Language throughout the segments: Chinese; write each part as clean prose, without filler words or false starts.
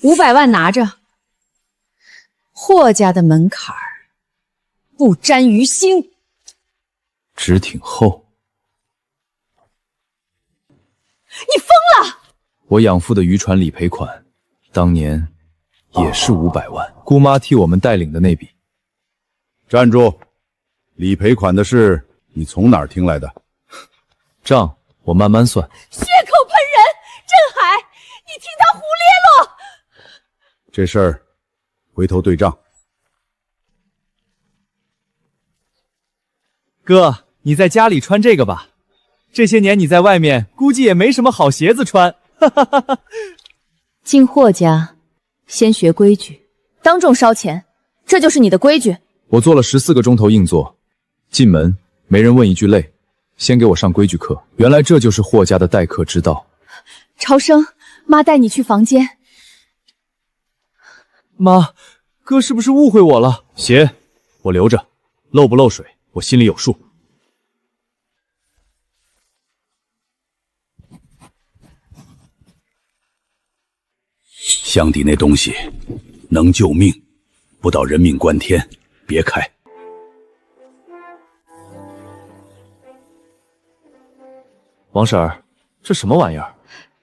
500万拿着。霍家的门槛儿不沾于心，纸挺厚。你疯了！我养父的渔船理赔款，当年也是500万，姑妈替我们带领的那笔。站住！理赔款的事你从哪儿听来的？账我慢慢算。血口喷人！镇海，你听他胡咧啰！这事儿回头对账。哥，你在家里穿这个吧。这些年你在外面估计也没什么好鞋子穿。进霍家，先学规矩，当众烧钱，这就是你的规矩。我做了14个钟头硬座，进门没人问一句累，先给我上规矩课。原来这就是霍家的待客之道。朝生，妈带你去房间。妈，哥是不是误会我了？鞋我留着，漏不漏水我心里有数。箱底那东西能救命，不到人命关天，别开。王婶儿，这什么玩意儿？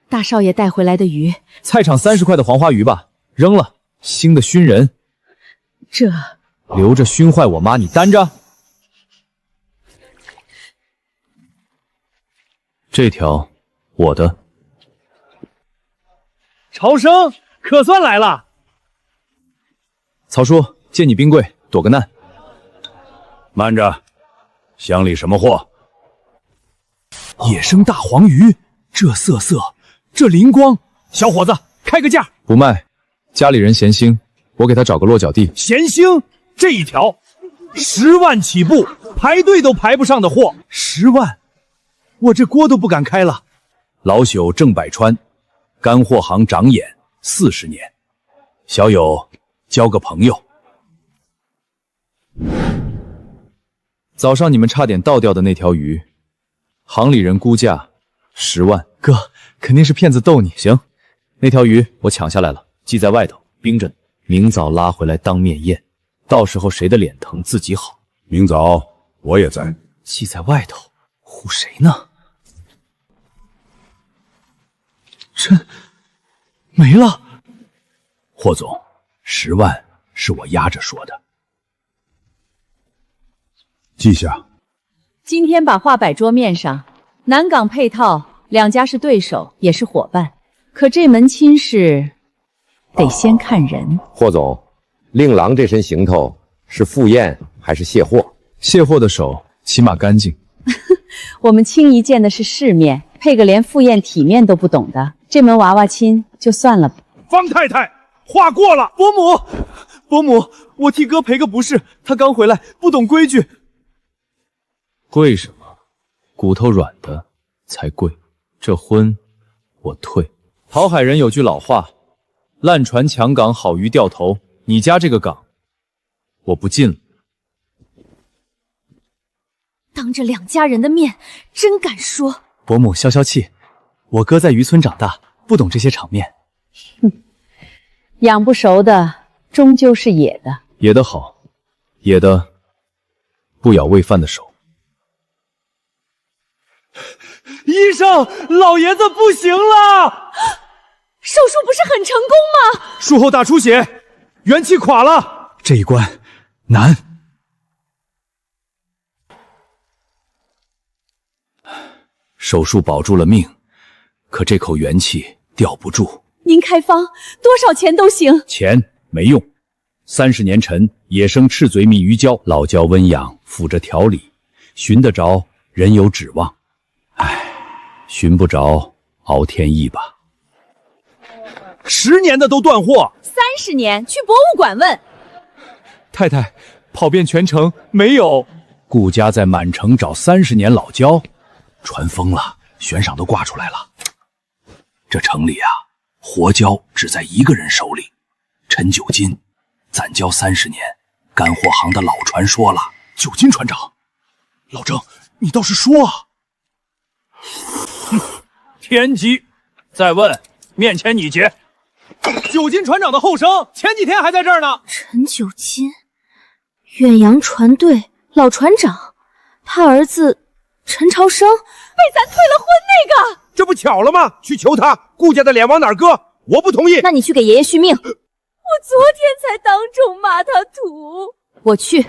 大少爷带回来的鱼，菜场30块的黄花鱼吧，扔了，腥的熏人。这留着熏坏我妈，你担着。这条我的。朝生，可算来了。曹叔，借你冰柜躲个难。慢着，箱里什么货？野生大黄鱼，这色，这灵光，小伙子开个价。不卖，家里人嫌腥，我给他找个落脚地。咸腥这一条10万起步，排队都排不上的货，10万，我这锅都不敢开了。老朽郑百川，干货行长眼40年，小友交个朋友。早上你们差点倒掉的那条鱼，行里人估价10万。哥，肯定是骗子逗你。行，那条鱼我抢下来了，系在外头冰着呢，明早拉回来当面验，到时候谁的脸疼自己好。明早我也在。系在外头，唬谁呢？真没了。霍总，10万是我压着说的，记下。今天把话摆桌面上，南港配套2家是对手，也是伙伴，可这门亲事得先看人。霍总，令郎这身行头是赴宴还是卸货？卸货的手起码干净。我们轻易见的是世面，配个连赴宴体面都不懂的，这门娃娃亲就算了吧。方太太，话过了。伯母，我替哥赔个不是，他刚回来，不懂规矩。贵什么？骨头软的才贵。这婚我退。讨海人有句老话，烂船抢港，好鱼掉头。你家这个港，我不进了。当着2家人的面，真敢说。伯母消消气，我哥在渔村长大，不懂这些场面。养不熟的终究是野的。野的好，野的不咬喂饭的手。医生，老爷子不行了。手术不是很成功吗？术后大出血，元气垮了，这一关难。手术保住了命，可这口元气吊不住。您开方，多少钱都行。钱没用，30年陈野生赤嘴蜜鱼胶，老胶温养，辅着调理，寻得着人有指望。寻不着熬天意吧。10年的都断货，30年去博物馆问。太太，跑遍全城没有。顾家在满城找30年老胶，传疯了，悬赏都挂出来了。这城里啊，活胶只在一个人手里，陈九金，攒胶30年，干货行的老传说了。九金船长，老郑，你倒是说啊！天机，再问，面前你结。九金船长的后生前几天还在这儿呢。陈九金，远洋船队老船长，他儿子陈朝生被咱退了婚那个。这不巧了吗？去求他，顾家的脸往哪儿搁？我不同意。那你去给爷爷续命。我昨天才当众骂他土。我去。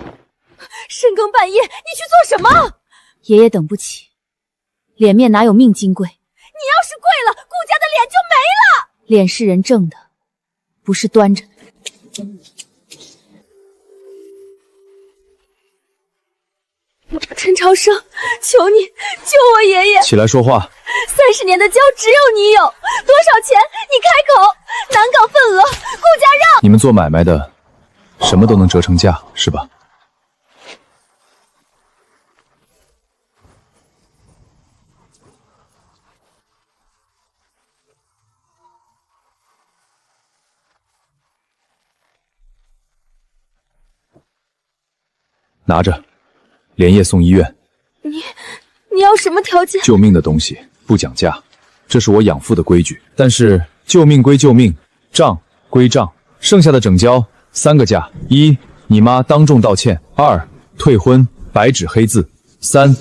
深更半夜，你去做什么？爷爷等不起，脸面哪有命金贵？你要是跪了，顾家的脸就没了。脸是人挣的，不是端着的。陈朝生，求你救我爷爷！起来说话。30年的交只有你有，多少钱？你开口。南港份额，顾家让。你们做买卖的，什么都能折成价，是吧？拿着，连夜送医院。你要什么条件？救命的东西不讲价，这是我养父的规矩。但是救命归救命，账归账，剩下的整交3个价：一，你妈当众道歉；二，退婚，白纸黑字；三，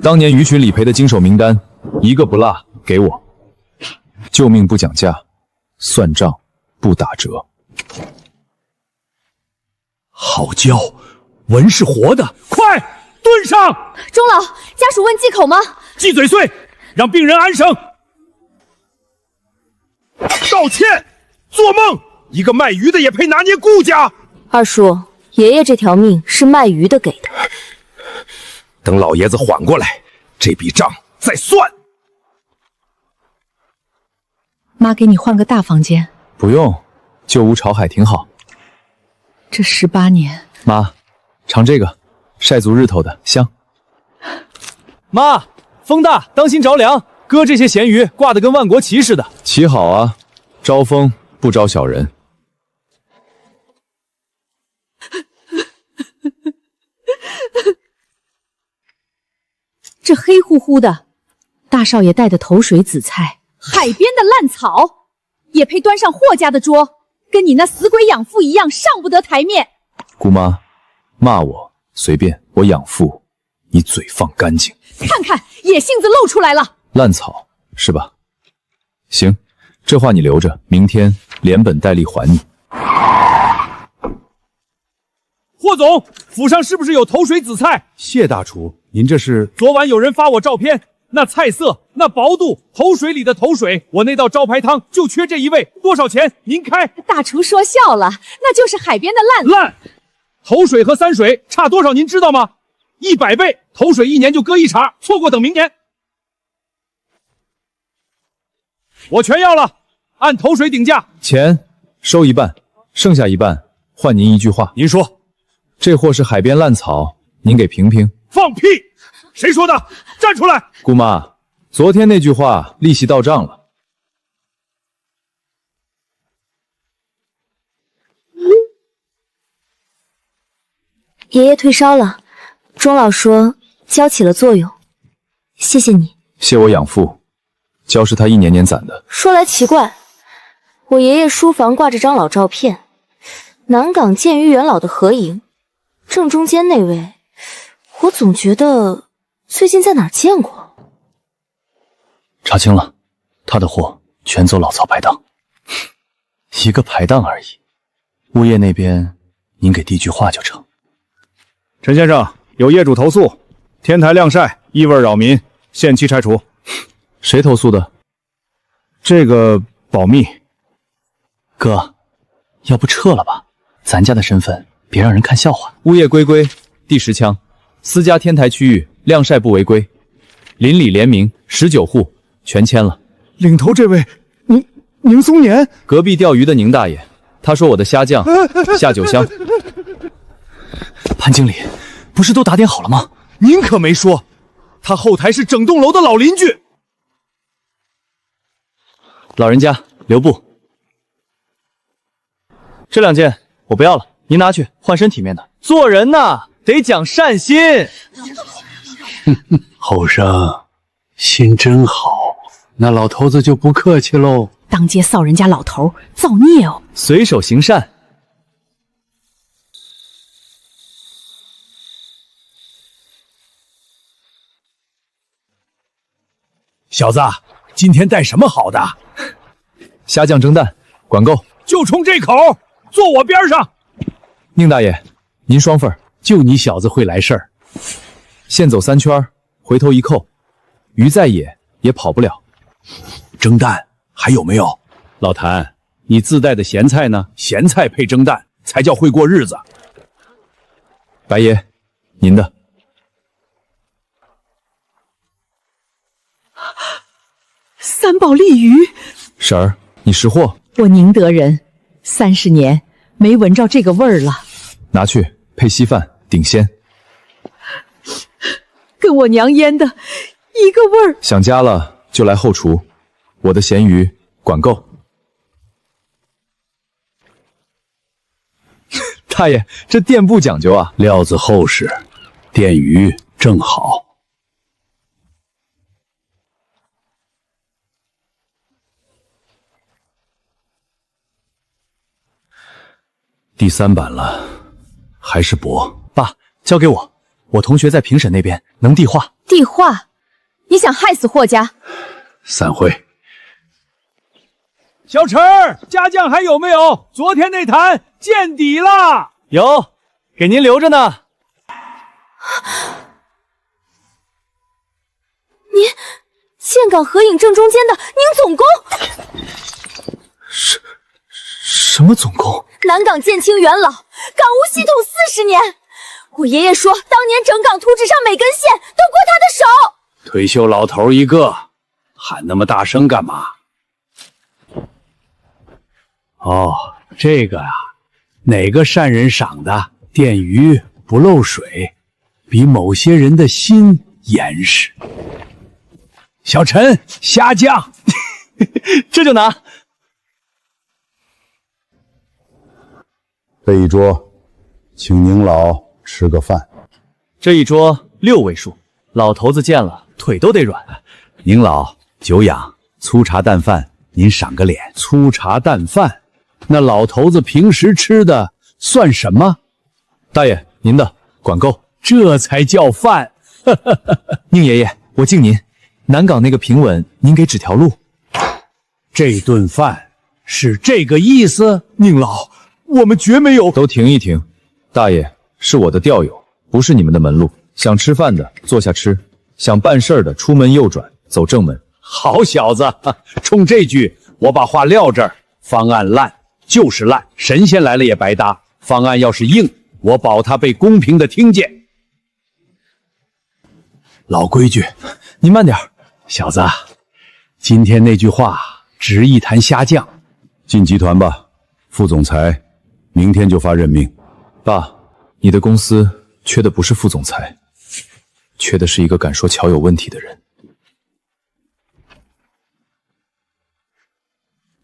当年鱼群理赔的经手名单，一个不落给我。救命不讲价，算账不打折。好教，文是活的，快蹲上！钟老，家属问忌口吗？忌嘴碎，让病人安生。道歉！做梦！一个卖鱼的也配拿捏顾家？二叔，爷爷这条命是卖鱼的给的。等老爷子缓过来，这笔账再算。妈给你换个大房间。不用，旧屋朝海挺好。这18年，妈，尝这个，晒足日头的，香。妈，风大，当心着凉。哥这些咸鱼挂得跟万国旗似的。旗好啊，招风不招小人。这黑乎乎的，大少爷带的头水紫菜，海边的烂草，也配端上霍家的桌？跟你那死鬼养父一样，上不得台面。姑妈，骂我随便，我养父，你嘴放干净。看看野性子露出来了。烂草是吧？行，这话你留着，明天连本带利还你。霍总，府上是不是有头水紫菜？谢大厨，您这是？昨晚有人发我照片，那菜色，那薄度，头水里的头水，我那道招牌汤就缺这一味，多少钱？您开。大厨说笑了，那就是海边的烂。头水和三水差多少？您知道吗？100倍。头水1年就割1茬，错过等明年。我全要了，按头水顶价。钱收一半，剩下一半换您一句话。您说，这货是海边烂草，您给评评。放屁！谁说的？站出来！姑妈，昨天那句话利息到账了。爷爷退烧了，钟老说交起了作用，谢谢你。谢我养父，胶是他一年年攒的。说来奇怪，我爷爷书房挂着张老照片，南港建于元老的合影，正中间那位，我总觉得最近在哪儿见过。查清了，他的货全走老曹排档，一个排档而已。物业那边您给递句话就成。陈先生，有业主投诉，天台晾晒，异味扰民，限期拆除。谁投诉的？这个保密。哥，要不撤了吧？咱家的身份，别让人看笑话。物业规规第10枪，私家天台区域晾晒不违规，邻里联名19户全签了。领头这位，宁松年，隔壁钓鱼的宁大爷，他说我的虾酱下酒香。潘经理，不是都打点好了吗？您可没说，他后台是整栋楼的老邻居。老人家留步，这2件我不要了，您拿去换身体面的。做人呐，得讲善心。后生，心真好，那老头子就不客气喽。当街臊人家老头，造孽哦！随手行善。小子，今天带什么好的？虾酱蒸蛋，管够。就冲这口，坐我边上。宁大爷，您双份。就你小子会来事儿。现走3圈，回头一扣，鱼在野也跑不了。蒸蛋还有没有？老谭，你自带的咸菜呢？咸菜配蒸蛋才叫会过日子。白爷，您的。三宝利鱼，婶儿，你识货。我宁德人，30年没闻着这个味儿了。拿去配稀饭顶鲜，跟我娘腌的一个味儿。想家了就来后厨，我的咸鱼管够。大爷，这店不讲究啊，料子厚实，电鱼正好。第3版了，还是薄。爸，交给我，我同学在评审那边能递话。递话？你想害死霍家？散会。小陈儿，家酱还有没有？昨天那坛见底了。有，给您留着呢。您，岘港合影正中间的宁总工。什么总工？南港建清元老，港务系统40年。我爷爷说，当年整港图纸上每根线都过他的手。退休老头一个，喊那么大声干嘛？哦，这个啊，哪个善人赏的？电鱼不漏水，比某些人的心严实。小陈，虾酱，这就拿。这一桌，请您老吃个饭。这一桌6位数，老头子见了腿都得软。您老久仰，粗茶淡饭，您赏个脸。粗茶淡饭，那老头子平时吃的算什么？大爷，您的管够，这才叫饭。宁爷爷，我敬您。南港那个平稳，您给指条路。这顿饭是这个意思？宁老，我们绝没有。都停一停，大爷是我的调友，不是你们的门路。想吃饭的坐下吃，想办事的出门右转，走正门。好小子，冲这句我把话撂这儿。方案烂就是烂，神仙来了也白搭。方案要是硬，我保他被公平的听见。老规矩，您慢点。小子，今天那句话值一坛虾酱。进集团吧，副总裁明天就发任命。爸，你的公司缺的不是副总裁，缺的是一个敢说乔有问题的人。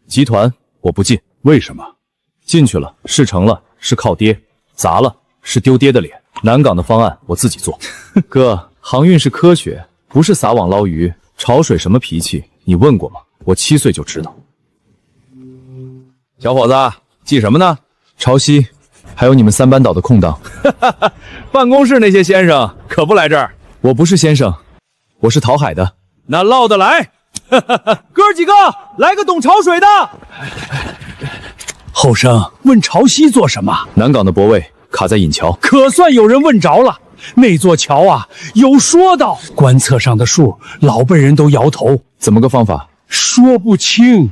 集团我不进。为什么？进去了事成了是靠爹，砸了是丢爹的脸。南港的方案我自己做。哥，航运是科学，不是撒网捞鱼。潮水什么脾气你问过吗？我7岁就知道。小伙子，记什么呢？潮汐，还有你们3班倒的空档。办公室那些先生可不来这儿。我不是先生，我是讨海的。那唠得来。哥几个，来个懂潮水的。后生问潮汐做什么？南港的泊位卡在引桥，可算有人问着了。那座桥啊，有说道。观测上的数，老辈人都摇头。怎么个方法？说不清。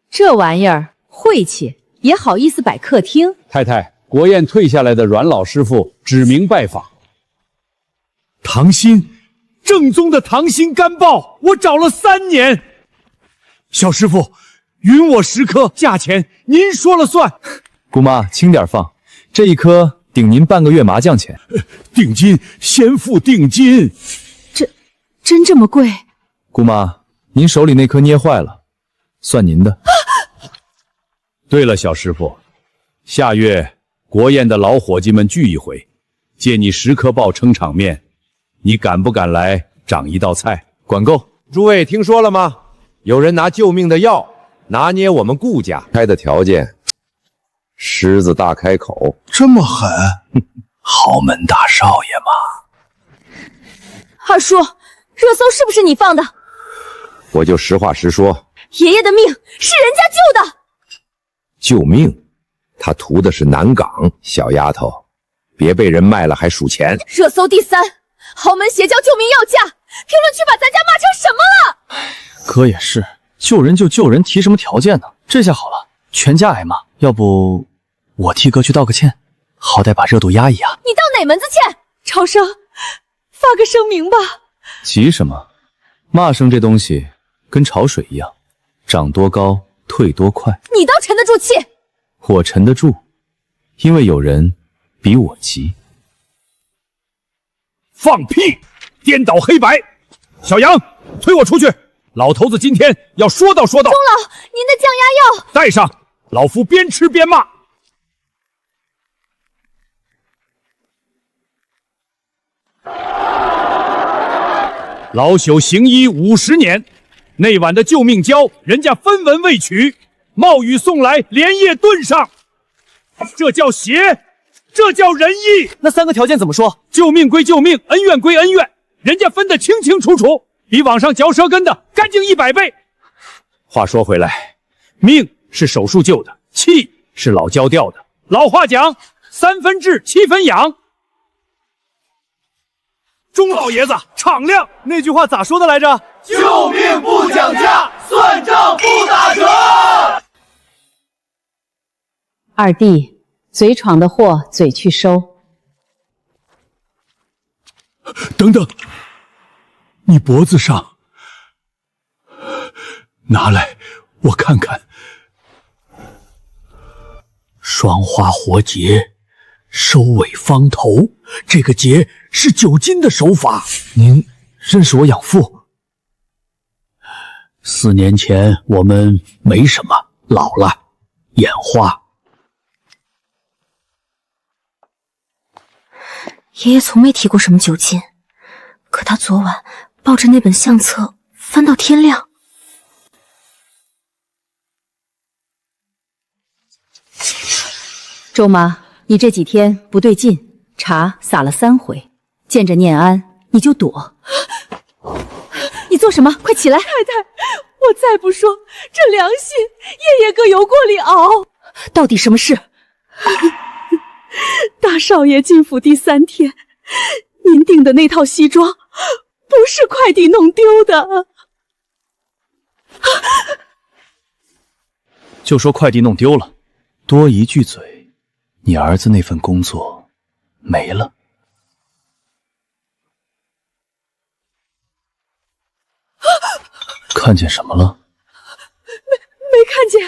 这玩意儿晦气，也好意思摆客厅？太太，国宴退下来的阮老师傅指名拜访。糖心，正宗的糖心干鲍，我找了3年。小师傅，允我10颗，价钱您说了算。姑妈，轻点放，这一颗顶您半个月麻将钱。定金，先付定金。真这么贵？姑妈，您手里那颗捏坏了，算您的。对了，小师傅，下月国宴的老伙计们聚一回，借你10颗鲍撑场面，你敢不敢来掌一道菜？管够。诸位听说了吗？有人拿救命的药拿捏我们顾家开的条件，狮子大开口，这么狠，豪门大少爷嘛。二叔，热搜是不是你放的？我就实话实说，爷爷的命是人家救的。救命，他图的是南港。小丫头，别被人卖了还数钱。热搜第3，豪门邪教救命要价，评论区把咱家骂成什么了？哥也是，救人就救人，提什么条件呢？这下好了，全家挨骂。要不我替哥去道个歉，好歹把热度压一压。你道哪门子歉？超生，发个声明吧。急什么？骂声这东西跟潮水一样，涨多高退多快。你倒沉得住气。我沉得住，因为有人比我急。放屁！颠倒黑白！小杨，推我出去！老头子今天要说道说道。钟老，您的降压药带上，老夫边吃边骂。老朽行医50年，那碗的救命胶，人家分文未取，冒雨送来，连夜炖上，这叫邪，这叫仁义。那3个条件怎么说？救命归救命，恩怨归恩怨，人家分得清清楚楚，比网上嚼舌根的干净100倍。话说回来，命是手术救的，气是老焦掉的。老话讲，3分治7分养。钟老爷子敞亮，那句话咋说的来着？救命不讲价，算账不打折。二弟，嘴闯的祸嘴去收。等等，你脖子上拿来，我看看。双花活结，收尾方头。这个结是9斤的手法。您认识我养父？4年前我们没什么，老了，眼花。爷爷从没提过什么9斤，可他昨晚抱着那本相册翻到天亮。周妈，你这几天不对劲，茶洒了3回，见着念安你就躲。你做什么？快起来！太太，我再不说，这良心爷爷哥油锅里熬。到底什么事？大少爷进府第3天，您订的那套西装不是快递弄丢的。就说快递弄丢了，多一句嘴，你儿子那份工作没了。看见什么了？没看见，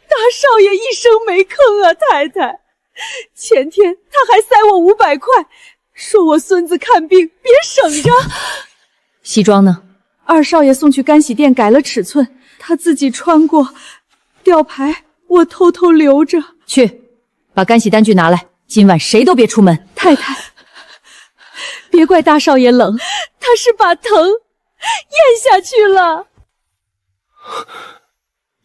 大少爷一声没吭啊，太太。前天他还塞我500块，说我孙子看病别省着。西装呢？二少爷送去干洗店改了尺寸，他自己穿过，吊牌我偷偷留着。去，把干洗单据拿来，今晚谁都别出门。太太，别怪大少爷冷，他是把疼咽下去了。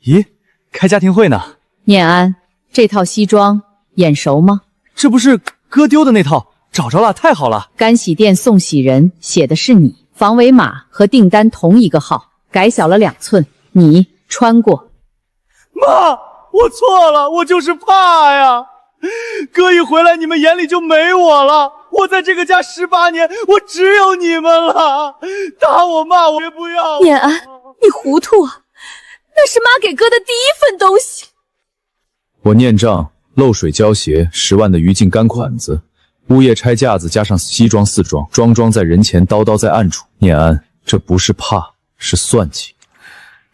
咦，开家庭会呢？念安，这套西装眼熟吗？这不是哥丢的那套，找着了，太好了。干洗店送洗人写的是你，防伪码和订单同一个号，改小了2寸，你穿过。妈，我错了，我就是怕呀。哥一回来，你们眼里就没我了。我在这个家18年，我只有你们了。打我骂我，别不要。念安，你糊涂啊！那是妈给哥的第1份东西。我念账漏水胶鞋10万的余烬干款子，物业拆架子加上西装4装，桩桩在人前，刀刀在暗处。念安，这不是怕，是算计。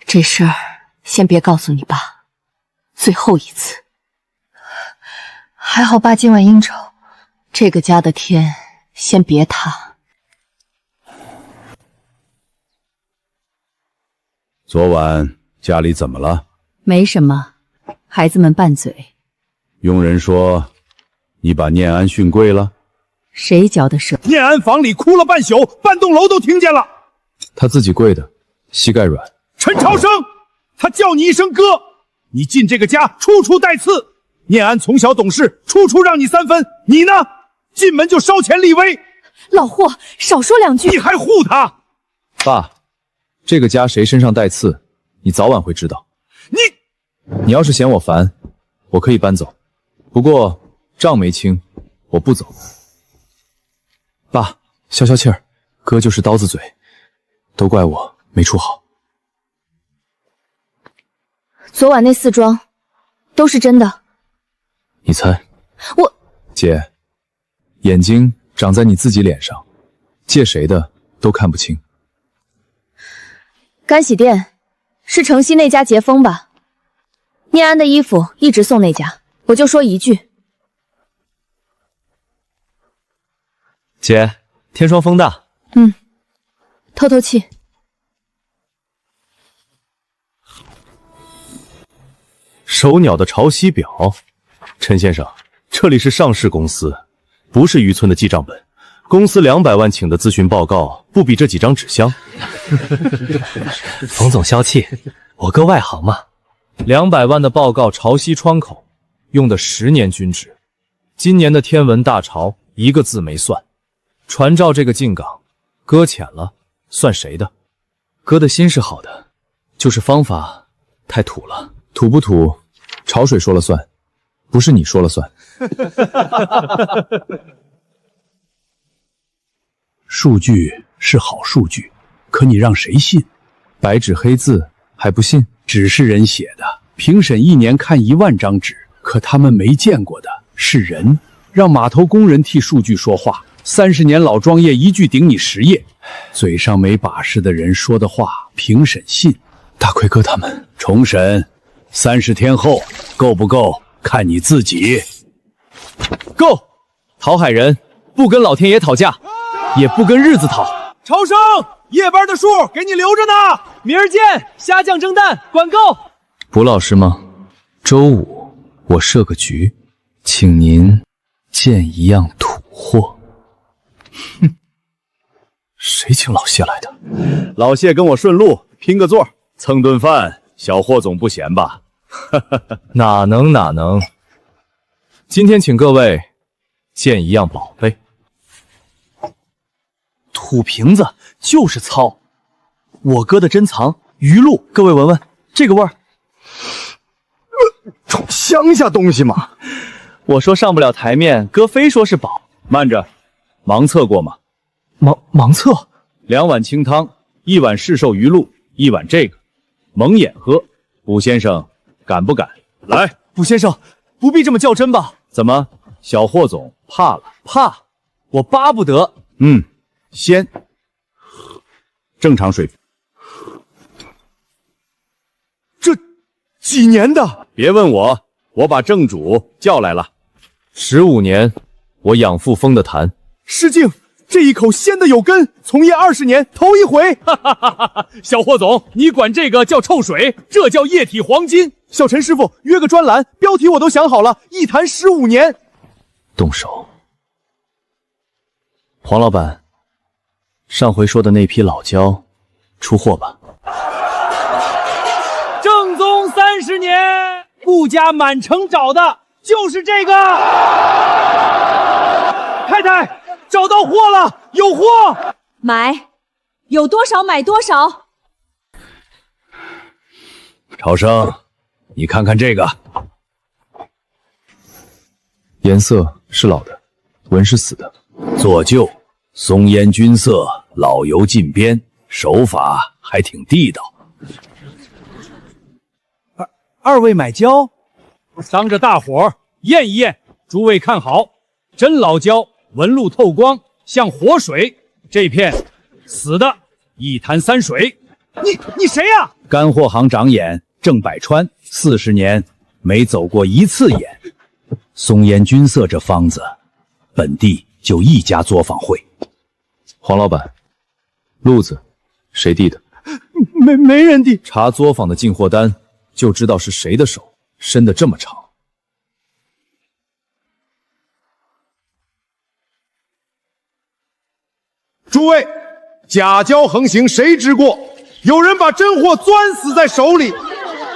这事儿先别告诉你爸，最后一次。还好爸今晚应酬，这个家的天先别塌。昨晚家里怎么了？没什么，孩子们拌嘴。佣人说你把念安训跪了？谁嚼的舌？念安房里哭了半宿，半栋楼都听见了。他自己跪的，膝盖软。陈超生，他叫你一声哥，你进这个家处处带刺。念安从小懂事，处处让你3分，你呢？进门就烧钱立威。老霍，少说2句。你还护他？爸，这个家谁身上带刺，你早晚会知道。你要是嫌我烦，我可以搬走，不过账没清，我不走。爸，消消气儿，哥就是刀子嘴，都怪我没处好。昨晚那4桩都是真的。你猜？我姐，眼睛长在你自己脸上，借谁的都看不清。干洗店是城西那家杰峰吧？念安的衣服一直送那家，我就说一句。姐，天霜风大。透透气。手鸟的潮汐表，陈先生，这里是上市公司，不是渔村的记账本。公司200万请的咨询报告，不比这几张纸香。冯总消气，我哥外行嘛。200万的报告潮汐窗口用的10年均值，今年的天文大潮1个字没算。船照这个进港，搁浅了，算谁的？哥的心是好的，就是方法太土了。土不土，潮水说了算，不是你说了算。数据是好数据，可你让谁信？白纸黑字还不信？纸是人写的，评审1年看1万张纸，可他们没见过的是人。让码头工人替数据说话，30年老庄业一句顶你10页，嘴上没把式的人说的话，评审信。大奎哥他们重审，30天后够不够看你自己。够！讨海人不跟老天爷讨价，也不跟日子讨。朝生，夜班的数给你留着呢，明儿见。虾酱蒸蛋，管够。卜老师吗？周5我设个局，请您见一样土货。哼，谁请老谢来的？老谢跟我顺路拼个座，蹭顿饭，小霍总不嫌吧？哪能？今天请各位见一样宝贝。土瓶子就是糙，我哥的珍藏鱼露，各位闻闻这个味儿，冲乡下东西嘛。我说上不了台面，哥非说是宝。慢着，盲测过吗？盲测，2碗清汤，1碗市售鱼露，1碗这个，蒙眼喝。卜先生敢不敢？来，卜先生不必这么较真吧？怎么，小霍总怕了？怕，我巴不得。先正常水平。这几年的？别问我，我把正主叫来了。15年，我养父封的坛。失敬，这一口鲜的有根，从业20年，头一回。小霍总，你管这个叫臭水，这叫液体黄金。小陈师傅约个专栏，标题我都想好了，一坛15年。动手。黄老板，上回说的那批老胶出货吧。正宗30年，顾家满城找的就是这个。太太，找到货了，有货，买，有多少买多少。朝生，你看看这个，颜色是老的，纹是死的，做旧，松烟菌色，老油浸边，手法还挺地道。二位买胶，当着大伙儿验一验，诸位看好，真老胶，纹路透光，像活水。这片死的，一坛3水。你谁呀？干货行长眼郑百川，40年没走过1次眼。松烟菌色这方子，本地就1家作坊会。黄老板，路子谁递的？没人递。查作坊的进货单，就知道是谁的手伸得这么长。诸位，假胶横行，谁之过？有人把真货钻死在手里，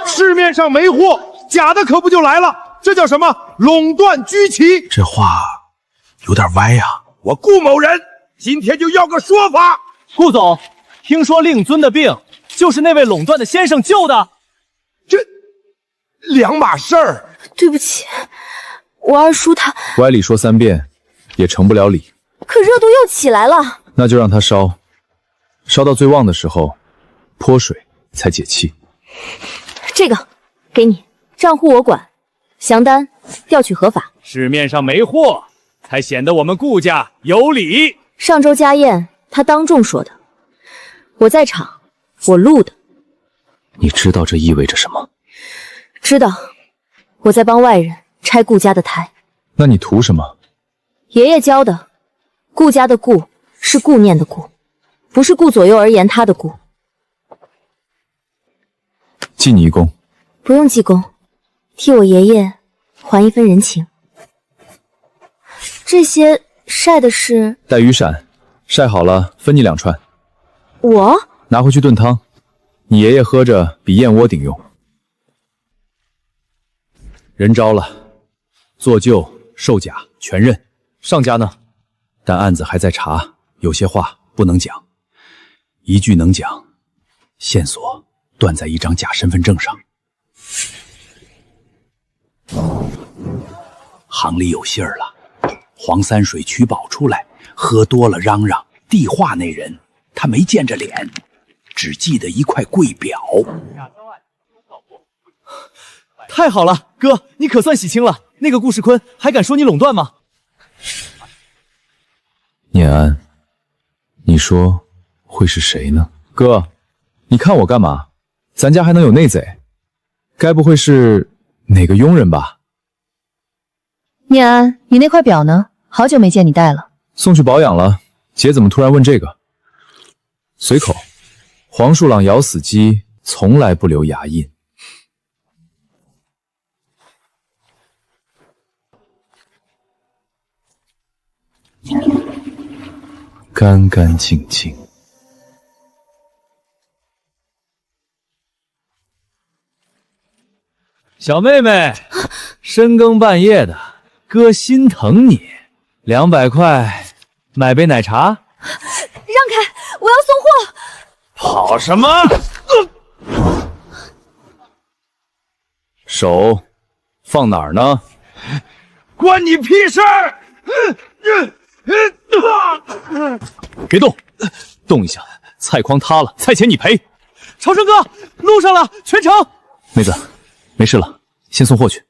市面上没货，假的可不就来了？这叫什么垄断居奇？这话有点歪呀。我顾某人今天就要个说法。顾总，听说令尊的病就是那位垄断的先生救的，这两码事儿。对不起，我二叔他歪理说3遍，也成不了理。可热度又起来了。那就让它烧，烧到最旺的时候，泼水才解气。这个给你，账户我管，详单调取合法。市面上没货，才显得我们顾家有理。上周家宴他当众说的，我在场，我录的。你知道这意味着什么？知道，我在帮外人拆顾家的台。那你图什么？爷爷教的，顾家的顾是顾念的顾，不是顾左右而言他的顾。记你一功。不用记功，替我爷爷还一分人情。这些晒的是带雨伞，晒好了分你2串。我拿回去炖汤，你爷爷喝着比燕窝顶用。人招了，做旧、售假全认。上家呢？但案子还在查，有些话不能讲。一句能讲，线索断在一张假身份证上。行里有信儿了，黄三水取宝出来，喝多了嚷嚷，递话那人他没见着脸，只记得一块贵表。太好了，哥，你可算洗清了。那个顾世坤还敢说你垄断吗？念安，你说会是谁呢？哥，你看我干嘛？咱家还能有内贼？该不会是哪个佣人吧？念安，你那块表呢？好久没见你戴了。送去保养了。姐怎么突然问这个？随口，黄鼠狼咬死鸡，从来不留牙印。干干净净。小妹妹，深更半夜的，哥心疼你。200块，买杯奶茶。让开，我要送货。跑什么？手放哪儿呢？关你屁事儿！别动，动一下，菜筐塌了，菜钱你赔。朝生哥，路上了，全程。妹子，没事了，先送货去。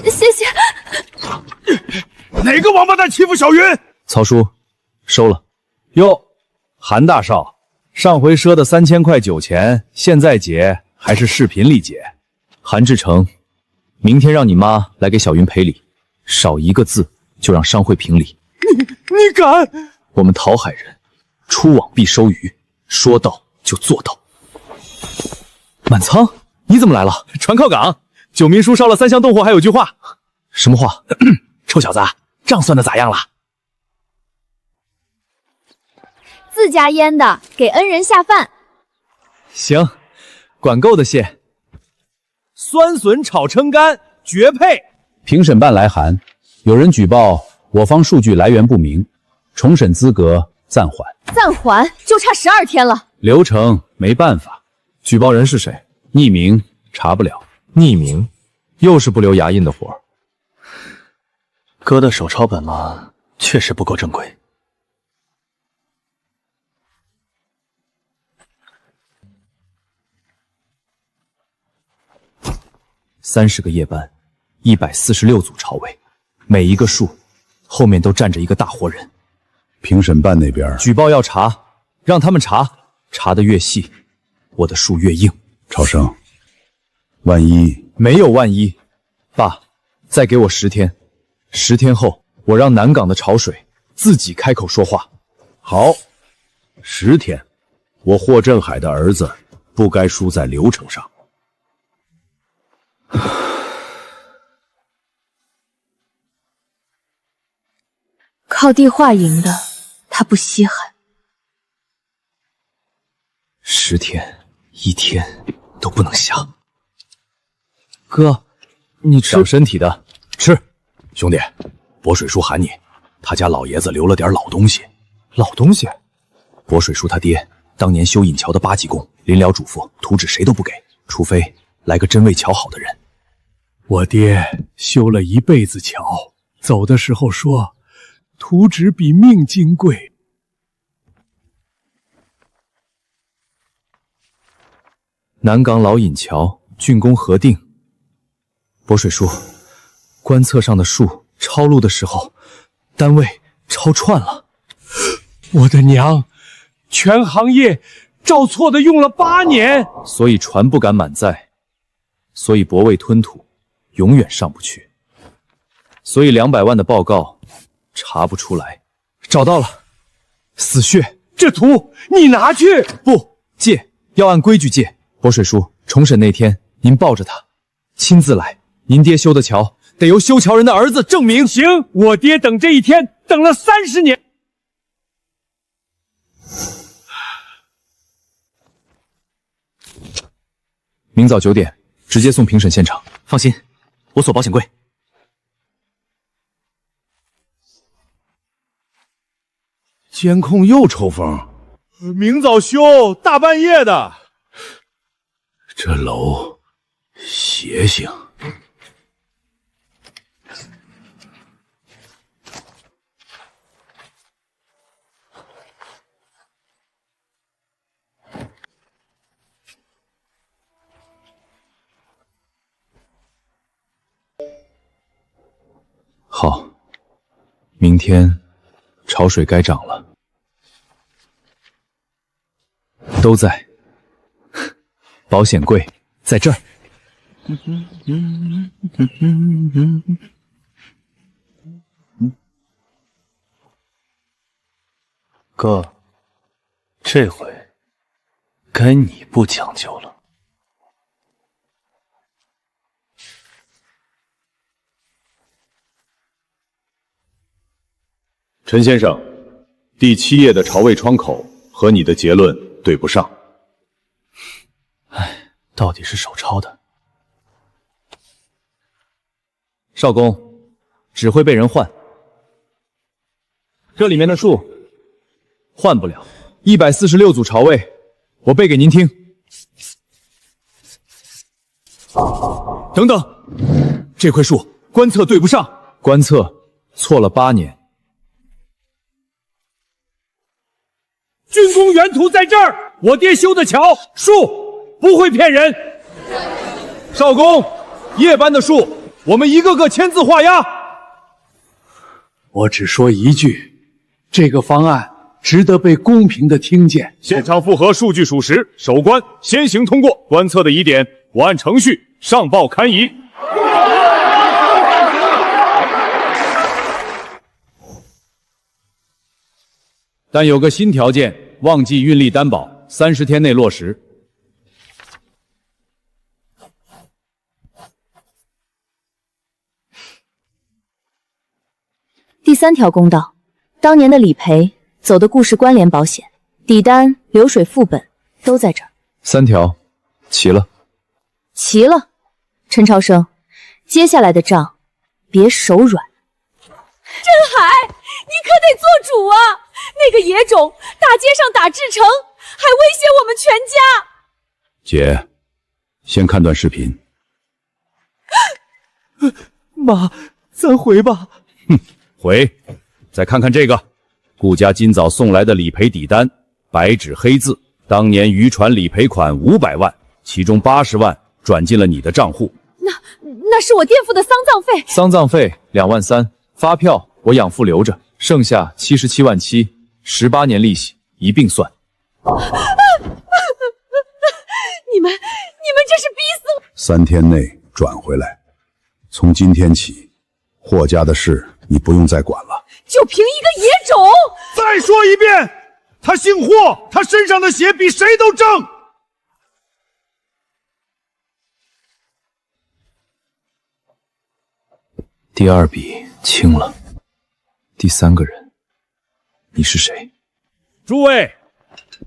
谢谢。哪个王八蛋欺负小云？曹叔，收了。哟，韩大少，上回赊的3000块酒钱，现在结还是视频里结？韩志成，明天让你妈来给小云赔礼，少一个字就让商会评理。你敢？我们讨海人出网必收鱼，说到就做到。满仓，你怎么来了？船靠港，九民叔烧了3箱冻货，还有句话。什么话？臭小子，账算的咋样了？自家腌的，给恩人下饭。行，管够的谢。酸笋炒撑干，绝配。评审办来函，有人举报我方数据来源不明，重审资格暂缓。暂缓就差12天了。流程没办法。举报人是谁？匿名，查不了。匿名，又是不留牙印的活儿。哥的手抄本嘛，确实不够正规。30个夜班，146组朝尾，每一个数后面都站着一个大活人。评审办那边举报要查，让他们查，查得越细，我的数越硬。超生，万一没有万一，爸，再给我10天，10天后我让南港的潮水自己开口说话。好，10天，我霍振海的儿子不该输在流程上。靠地话赢的，他不稀罕。10天，一天都不能下。哥，你吃长身体的吃。兄弟，薄水叔喊你，他家老爷子留了点老东西。老东西？薄水叔他爹当年修引桥的8级工，临了嘱咐，图纸谁都不给，除非来个真为桥好的人。我爹修了一辈子桥，走的时候说，图纸比命金贵。南港老引桥竣工核定。薄水叔，官册上的数抄录的时候，单位抄串了。我的娘！全行业照错的用了8年，所以船不敢满载，所以泊位吞吐，永远上不去。所以200万的报告查不出来。找到了，死穴。这图你拿去。不借，要按规矩借。薄水叔，重审那天您抱着他亲自来，您爹修的桥得由修桥人的儿子证明。行，我爹等这一天等了30年。明早9点直接送评审现场。放心，我锁保险柜。监控又抽风，明早修，大半夜的。这楼邪性。好，明天潮水该涨了。都在，保险柜在这儿。哥，这回该你不讲究了。陈先生，第7页的巢位窗口和你的结论对不上。唉，到底是手抄的。少公，只会被人换。这里面的数换不了。146组巢位，我背给您听。等等，这块数官册对不上，官册错了8年。竣工原图在这儿，我爹修的桥，数不会骗人。少公，夜班的数，我们一个个签字画押。我只说一句，这个方案值得被公平的听见。现场复核数据属实，首官先行通过。官册的疑点，我按程序上报勘疑。但有个新条件，忘记运力担保，30天内落实。第3条公道，当年的理赔走的故事关联保险，底单、流水副本都在这儿。3条齐了。齐了。陈超生，接下来的账别手软。镇海，你可得做主啊！那个野种大街上打制成，还威胁我们全家。姐，先看段视频。妈，咱回吧。哼，回。再看看这个，顾家今早送来的理赔底单，白纸黑字，当年渔船理赔款500万，其中80万转进了你的账户。那是我垫付的丧葬费。丧葬费2万3，发票我养父留着，剩下77万7，18年利息一并算。你们这是逼死我！3天内转回来。从今天起，霍家的事你不用再管了。就凭一个野种！再说一遍，他姓霍，他身上的血比谁都正。第2笔清了。第3个人，你是谁？诸位，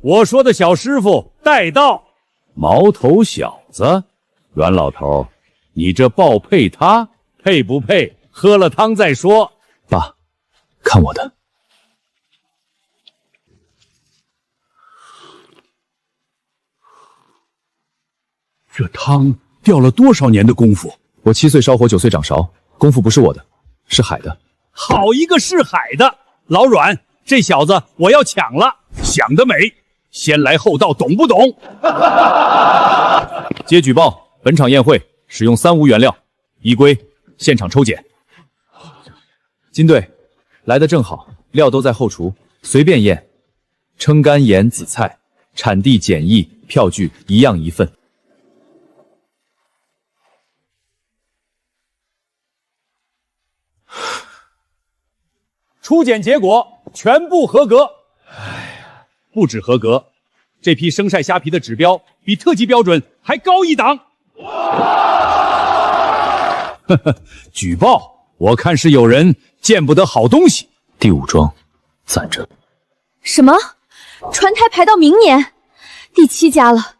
我说的小师傅带到，毛头小子，阮老头，你这抱配他配不配？喝了汤再说。爸，看我的。这汤吊了多少年的功夫？我7岁烧火，9岁掌勺，功夫不是我的，是海的。好一个是海的！老阮，这小子我要抢了！想得美，先来后到，懂不懂？接举报，本场宴会使用3无原料，依规现场抽检。金队来的正好，料都在后厨，随便验。称干盐紫菜，产地简易，票据一样一份。初检结果全部合格。哎呀，不止合格，这批生晒虾皮的指标比特级标准还高一档。呵呵，举报，我看是有人见不得好东西。第5桩，攒着。什么？船台排到明年？第7家了，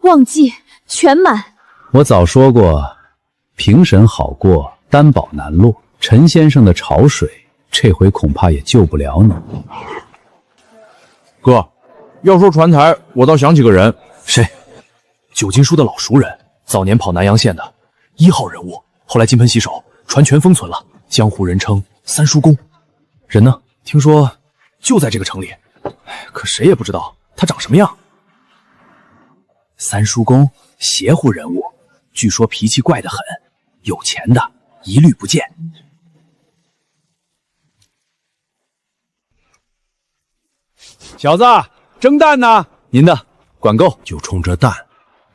旺季全满。我早说过，评审好过，担保难落。陈先生的潮水，这回恐怕也救不了你。哥，要说船台，我倒想起个人。谁？九金叔的老熟人，早年跑南阳县的1号人物，后来金盆洗手，船全封存了，江湖人称三叔公。人呢？听说就在这个城里，可谁也不知道他长什么样。三叔公邪乎人物，据说脾气怪得很，有钱的一律不见。小子，蒸蛋呢？您的，管够。就冲着蛋，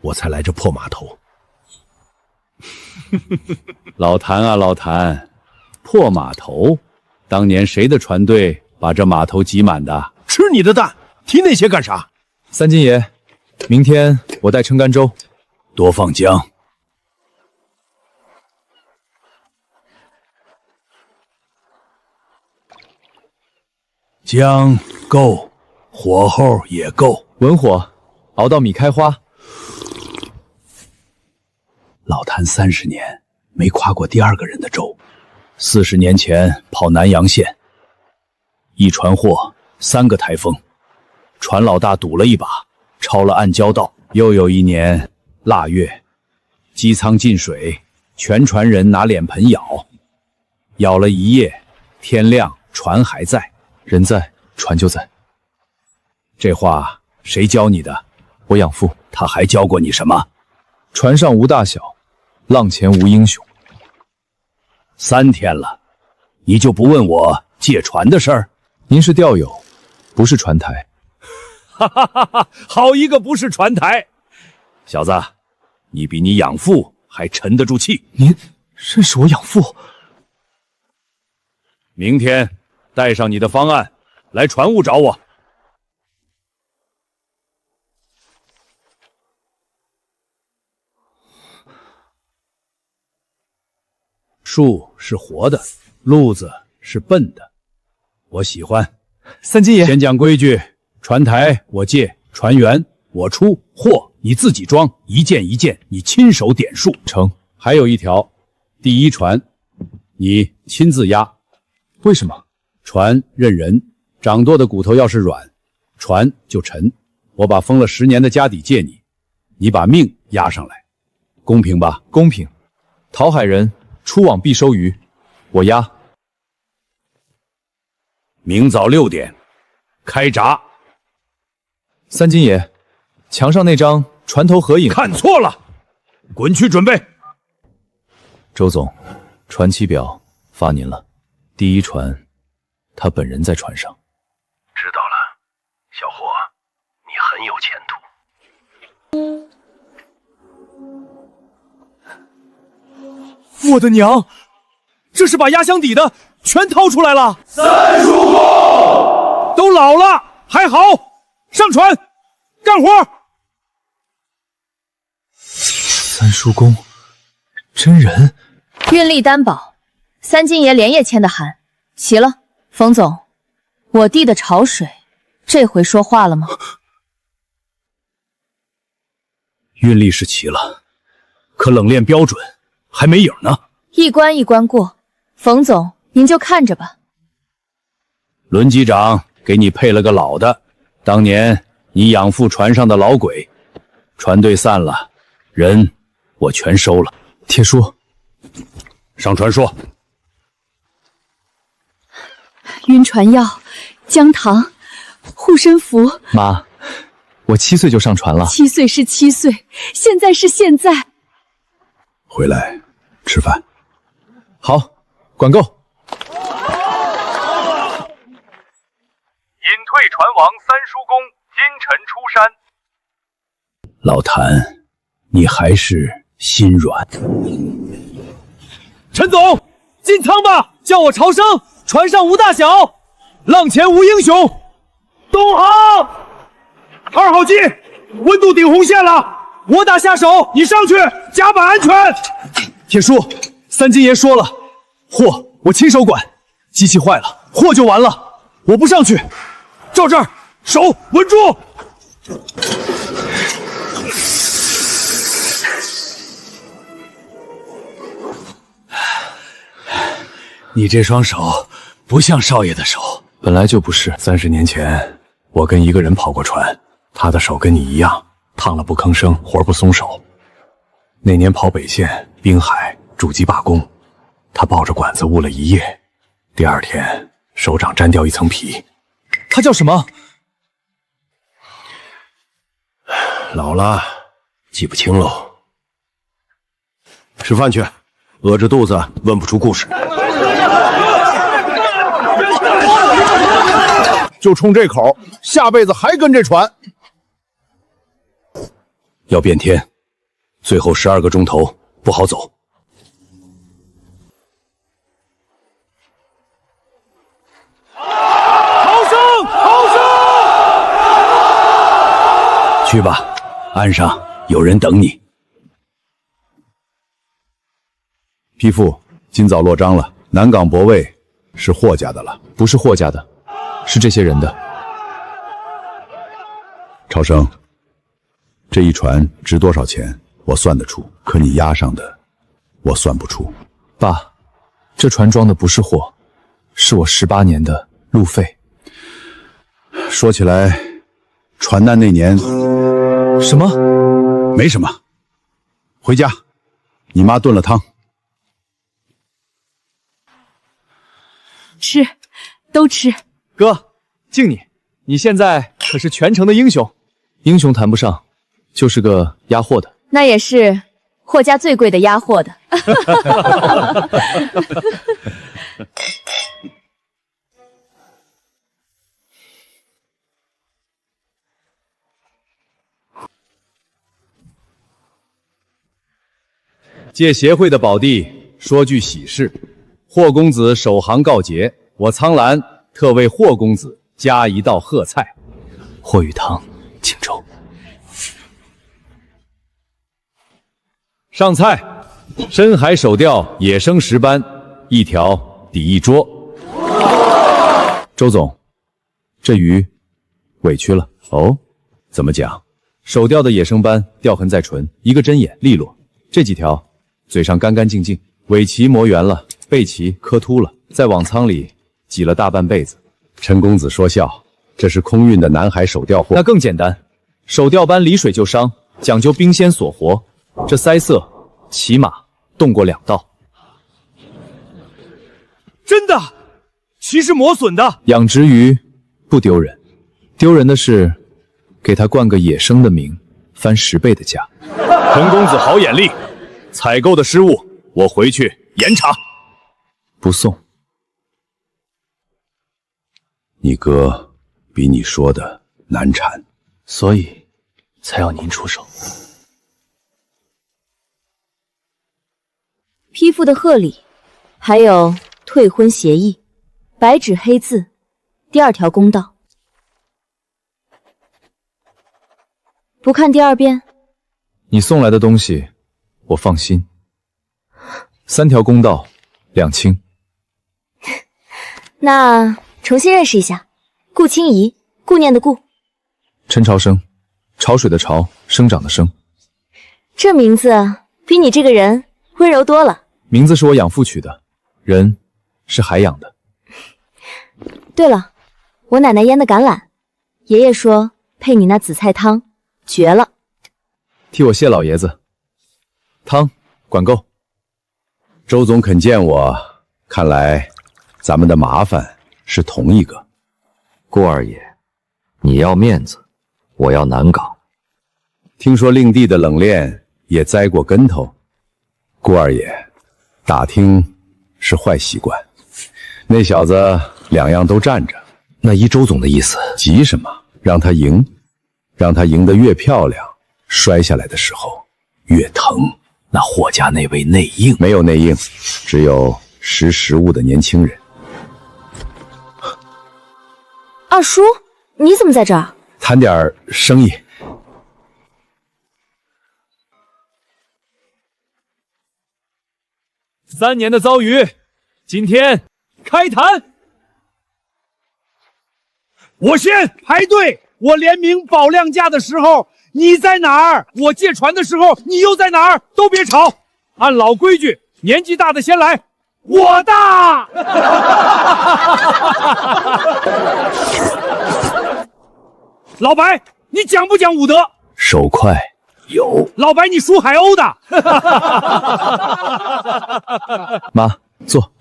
我才来这破码头。老谭啊，老谭，破码头，当年谁的船队把这码头挤满的？吃你的蛋，提那些干啥？三金爷，明天我带撑干粥，多放姜。姜够，火候也够，文火熬到米开花。老谭30年没夸过第2个人的粥。40年前跑南阳县，一船货3个台风，船老大赌了一把，超了暗礁道。又有一年腊月，机舱进水，全船人拿脸盆舀了一夜，天亮船还在。人在，船就在。这话谁教你的？我养父。他还教过你什么？船上无大小，浪前无英雄。3天了，你就不问我借船的事儿？您是钓友，不是船台。哈哈哈哈！好一个不是船台！小子，你比你养父还沉得住气。您认识我养父？明天带上你的方案来船务找我。树是活的，路子是笨的，我喜欢。三金爷，先讲规矩，船台我借，船员我出，货你自己装，一件一件你亲手点数。成。还有一条，第一船你亲自压。为什么？船认人，长多的骨头要是软，船就沉。我把封了10年的家底借你，你把命押上来，公平吧？公平。讨海人出网必收鱼，我押。明早6点开闸。三金爷，墙上那张船头合影看错了，滚去准备。周总，船期表发您了。第一船，他本人在船上。知道了，小伙，你很有前途。我的娘！这是把压箱底的全掏出来了。三叔公都老了还好，上船干活。三叔公，真人。运力担保，三金爷连夜签的函，齐了。冯总，我弟的潮水，这回说话了吗？运力是齐了，可冷链标准还没影呢。一关一关过，冯总您就看着吧。轮机长给你配了个老的，当年你养父船上的老鬼，船队散了，人我全收了。铁叔，上船说。晕船药、姜糖、护身符。妈，我7岁就上船了。7岁是7岁，现在是现在。回来吃饭。好，管够。隐退船王三叔公今晨出山。老谭，你还是心软。陈总，进舱吧，叫我朝生，船上无大小，浪前无英雄。东航，2号机，温度顶红线了，我打下手，你上去，甲板安全。铁叔，三金爷说了，货我亲手管，机器坏了，货就完了，我不上去。照这儿，手稳住。你这双手不像少爷的手，本来就不是。 30年前，我跟一个人跑过船，他的手跟你一样，烫了不吭声，活不松手。那年跑北线，滨海驻机罢工，他抱着管子捂了一夜，第2天手掌沾掉一层皮。他叫什么？老了，记不清喽。吃饭去，饿着肚子问不出故事。就冲这口，下辈子还跟这船。要变天，最后12个钟头不好走。逃生！逃生！去吧，岸上有人等你。批复，今早落章了，南港泊位是霍家的了，不是霍家的，是这些人的。超生，这一船值多少钱？我算得出，可你押上的，我算不出。爸，这船装的不是货，是我18年的路费。说起来，船难那年，什么？没什么。回家，你妈炖了汤。吃，都吃。哥，敬你，你现在可是全城的英雄。英雄谈不上，就是个押货的。那也是霍家最贵的押货的。借协会的宝地，说句喜事，霍公子首航告捷，我苍兰特为霍公子加一道贺菜。霍雨堂，请州。上菜，深海手钓野生石斑，1条抵1桌。周总，这鱼委屈了哦。怎么讲？手钓的野生斑钓痕在唇，一个针眼利落，这几条嘴上干干净净，尾鳍磨圆了，背鳍磕秃了，在网仓里挤了大半辈子。陈公子说笑，这是空运的南海手钓货。那更简单，手钓斑离水就伤，讲究冰鲜锁活。这腮色起码动过2道。真的，鳍是磨损的。养殖鱼不丢人，丢人的是给他冠个野生的名，翻10倍的价。陈公子好眼力，采购的失误我回去严查。不送。你哥比你说的难缠，所以才要您出手。批复的贺礼，还有退婚协议，白纸黑字，第2条公道。不看第2遍？你送来的东西，我放心。3条公道，2清。那重新认识一下，顾清怡，顾念的顾。陈朝生，潮水的潮，生长的生。这名字比你这个人温柔多了。名字是我养父取的，人是海养的。对了，我奶奶腌的橄榄，爷爷说配你那紫菜汤，绝了。替我谢老爷子。汤管够。周总肯见我，看来咱们的麻烦是同一个。顾二爷，你要面子，我要南港。听说令弟的冷链也栽过跟头，顾二爷，打听是坏习惯。那小子两样都占着，那依周总的意思，急什么？让他赢，让他赢得越漂亮，摔下来的时候越疼。那霍家那位内应没有内应，只有识时务的年轻人。二叔，你怎么在这儿？谈点生意。3年的遭遇，今天开坛。我先排队，我联名保量价的时候你在哪儿？我借船的时候你又在哪儿？都别吵，按老规矩，年纪大的先来。我大。老白，你讲不讲武德？手快有。老白，你属海鸥的。妈，坐。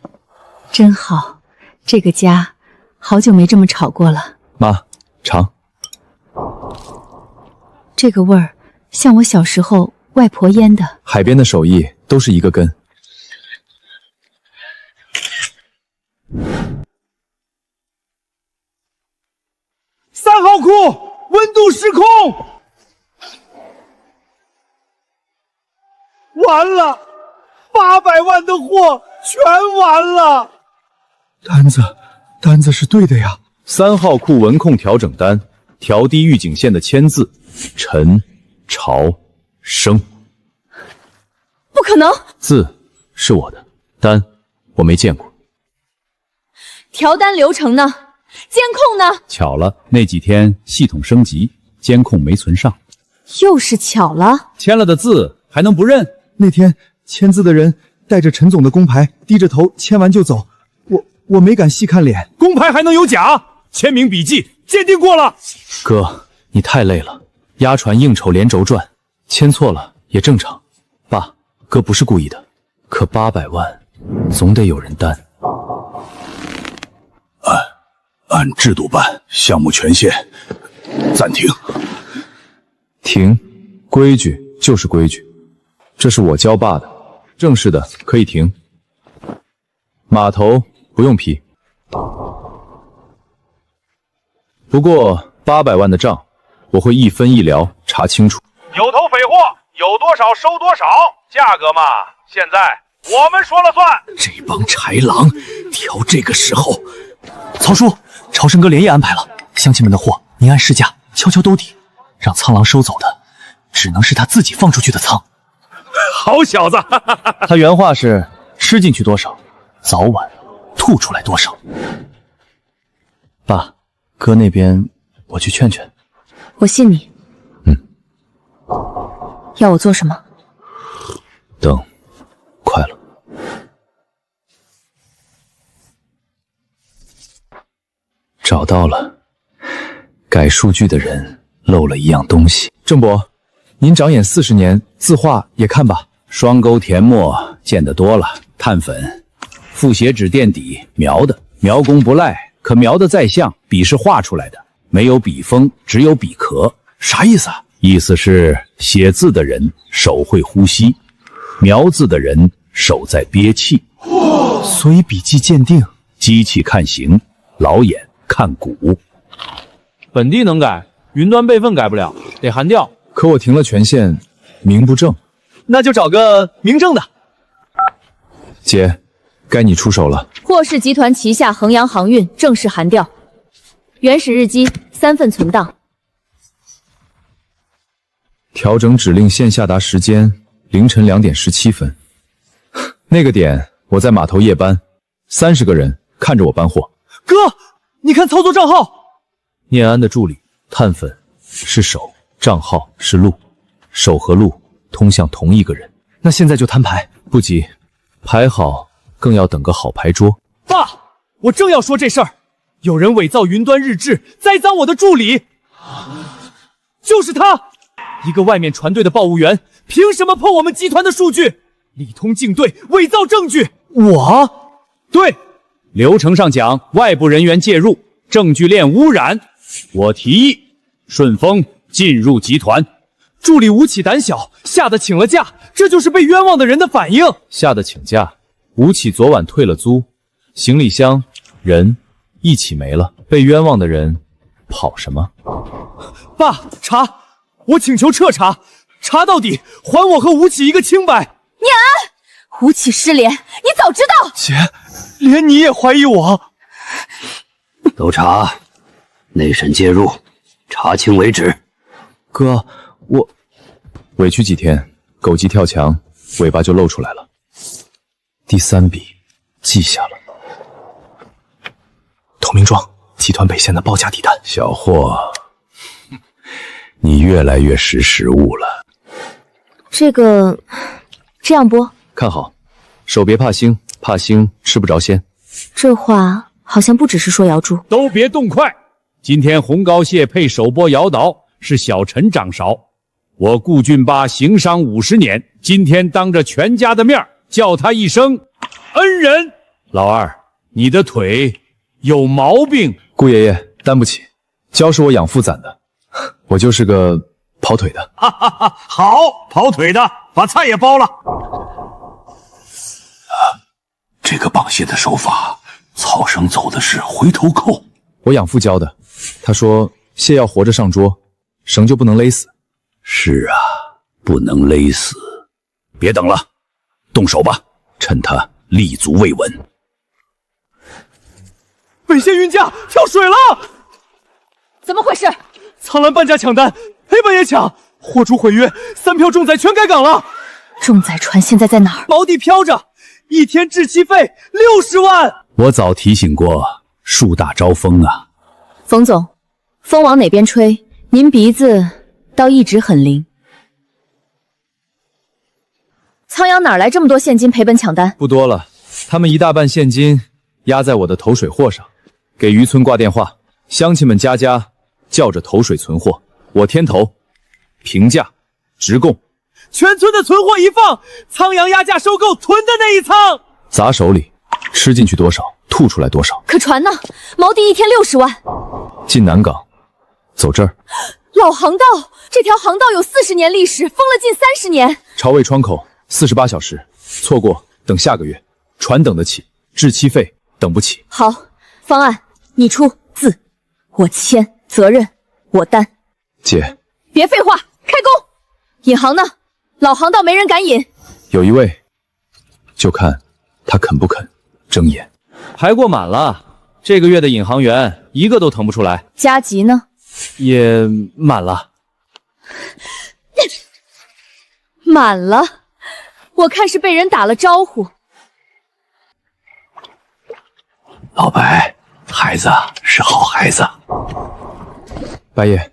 真好，这个家好久没这么吵过了。妈，尝。这个味儿像我小时候外婆腌的。海边的手艺都是一个根。3号库温度失控，完了，800万的货全完了。单子是对的呀。3号库文控调整单，调低预警线的签字，陈、朝、生。不可能，字是我的，单我没见过。调单流程呢？监控呢？巧了，那几天系统升级，监控没存上。又是巧了。签了的字还能不认？那天签字的人带着陈总的工牌，低着头签完就走，我没敢细看脸。工牌还能有假？签名笔记鉴定过了。哥，你太累了，压船应酬连轴转，签错了也正常。爸，哥不是故意的，可800万总得有人担。按制度办，项目权限暂停。停，规矩就是规矩，这是我教爸的，正式的可以停。码头不用批，不过800万的账我会一分一厘查清楚。有头匪货，有多少收多少，价格嘛，现在我们说了算。这帮豺狼挑这个时候。曹叔，朝生哥连夜安排了，乡亲们的货您按市价悄悄兜底，让苍狼收走的只能是他自己放出去的仓。好小子。他原话是吃进去多少，早晚吐出来多少。爸，哥那边我去劝劝。我信你。要我做什么？等快了。找到了，改数据的人漏了一样东西。郑伯，您长眼40年，字画也看吧。双钩填墨见得多了，碳粉、复写纸垫底描的，描工不赖，可描得再像，笔是画出来的，没有笔锋，只有笔壳。啥意思啊？意思是写字的人手会呼吸，描字的人手在憋气。所以笔迹鉴定，机器看形，老眼看骨。本地能改，云端备份改不了，得函调。可我停了权限，名不正。那就找个明正的。姐，该你出手了。霍氏集团旗下衡阳航运正式函调，原始日期3份存档。调整指令线下达时间凌晨2点17分。那个点我在码头夜班，30个人看着我搬货。哥，你看操作账号。念安的助理，碳粉是手，账号是路，手和路通向同一个人。那现在就摊牌。不急，牌好更要等个好牌桌。爸，我正要说这事儿，有人伪造云端日志，栽赃我的助理。就是他，一个外面船队的报务员，凭什么碰我们集团的数据？里通竞队，伪造证据。我？对，流程上讲，外部人员介入，证据链污染。我提议顺丰进入集团。助理吴起胆小，吓得请了假，这就是被冤枉的人的反应。吓得请假，吴起昨晚退了租，行李箱人一起没了，被冤枉的人跑什么？爸，查！我请求彻查，查到底，还我和吴起一个清白。念安，吴起失联，你早知道。姐，连你也怀疑我？都查，内审介入，查清为止。哥，我委屈几天，狗急跳墙，尾巴就露出来了。第3笔记下了。投名状，集团北线的报价底单。小霍，你越来越识时务了。这样播，看好，手别怕腥，怕腥吃不着鲜。这话好像不只是说瑶柱。都别动筷！今天红膏蟹配手剥瑶岛是小陈掌勺，我顾俊巴行商50年，今天当着全家的面叫他一声恩人。老二，你的腿有毛病。顾爷爷担不起，胶是我养父攒的，我就是个跑腿的。哈哈哈，好，跑腿的，把菜也包了。这个绑蟹的手法，曹生走的是回头扣。我养父教的，他说蟹要活着上桌，绳就不能勒死。是啊，不能勒死。别等了，动手吧，趁他立足未稳。北线运价跳水了！怎么回事？苍兰半价抢单，黑本也抢，货主毁约，3票重载全改港了。重载船现在在哪儿？锚底飘着，一天滞期费60万。我早提醒过，树大招风啊。冯总，风往哪边吹，您鼻子倒一直很灵。苍阳哪来这么多现金赔本抢单？不多了，他们一大半现金压在我的投水货上，给渔村挂电话，乡亲们家家叫着投水存货，我添头，平价直供，全村的存货一放，苍阳压价收购囤的那一仓，砸手里，吃进去多少，吐出来多少。可船呢？锚底一天60万。进南港，走这儿。老航道，这条航道有40年历史，封了近30年。潮位窗口48小时，错过等下个月。船等得起，滞期费等不起。好，方案你出，字我签，责任我担。姐，别废话，开工！引航呢？老航道没人敢引。有一位，就看他肯不肯睁眼。排过满了，这个月的引航员一个都腾不出来。加急呢？也满了。满了，我看是被人打了招呼。老白，孩子是好孩子。白爷，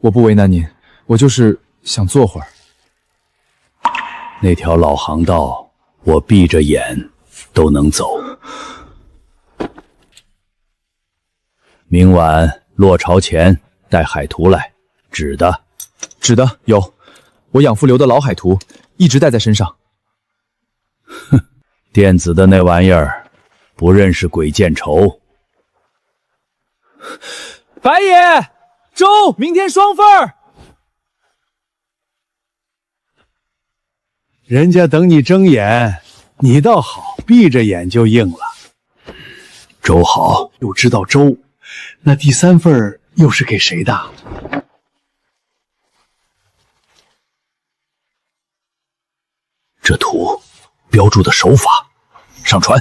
我不为难您，我就是想坐会儿。那条老航道，我闭着眼都能走。明晚落潮前带海图来，纸的有，我养父留的老海图，一直带在身上。哼，电子的那玩意儿。不认识鬼见愁。白爷，粥明天双份儿。人家等你睁眼，你倒好，闭着眼就应了。粥好，又知道粥，那第3份又是给谁的？这图标注的手法，上传。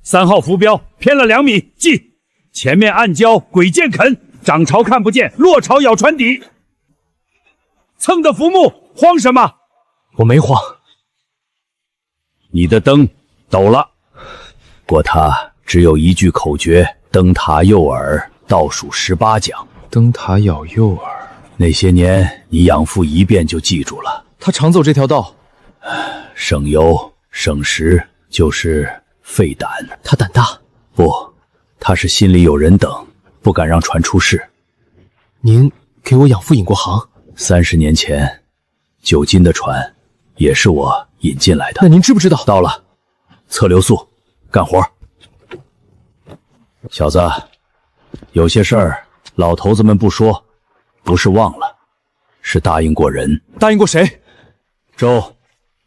3号浮标偏了2米，记。前面暗礁鬼见啃，涨潮看不见，落潮咬船底。蹭的浮木，慌什么？我没慌。你的灯抖了，过它只有一句口诀：灯塔诱饵，倒数18讲。灯塔咬诱饵，那些年你养父一遍就记住了。他常走这条道，省油省时就是费胆。他胆大？不，他是心里有人等，不敢让船出事。您给我养父引过航？30年前，九金的船也是我引进来的。那您知不知道？到了，测流速，干活。小子，有些事儿老头子们不说，不是忘了，是答应过人。答应过谁？粥，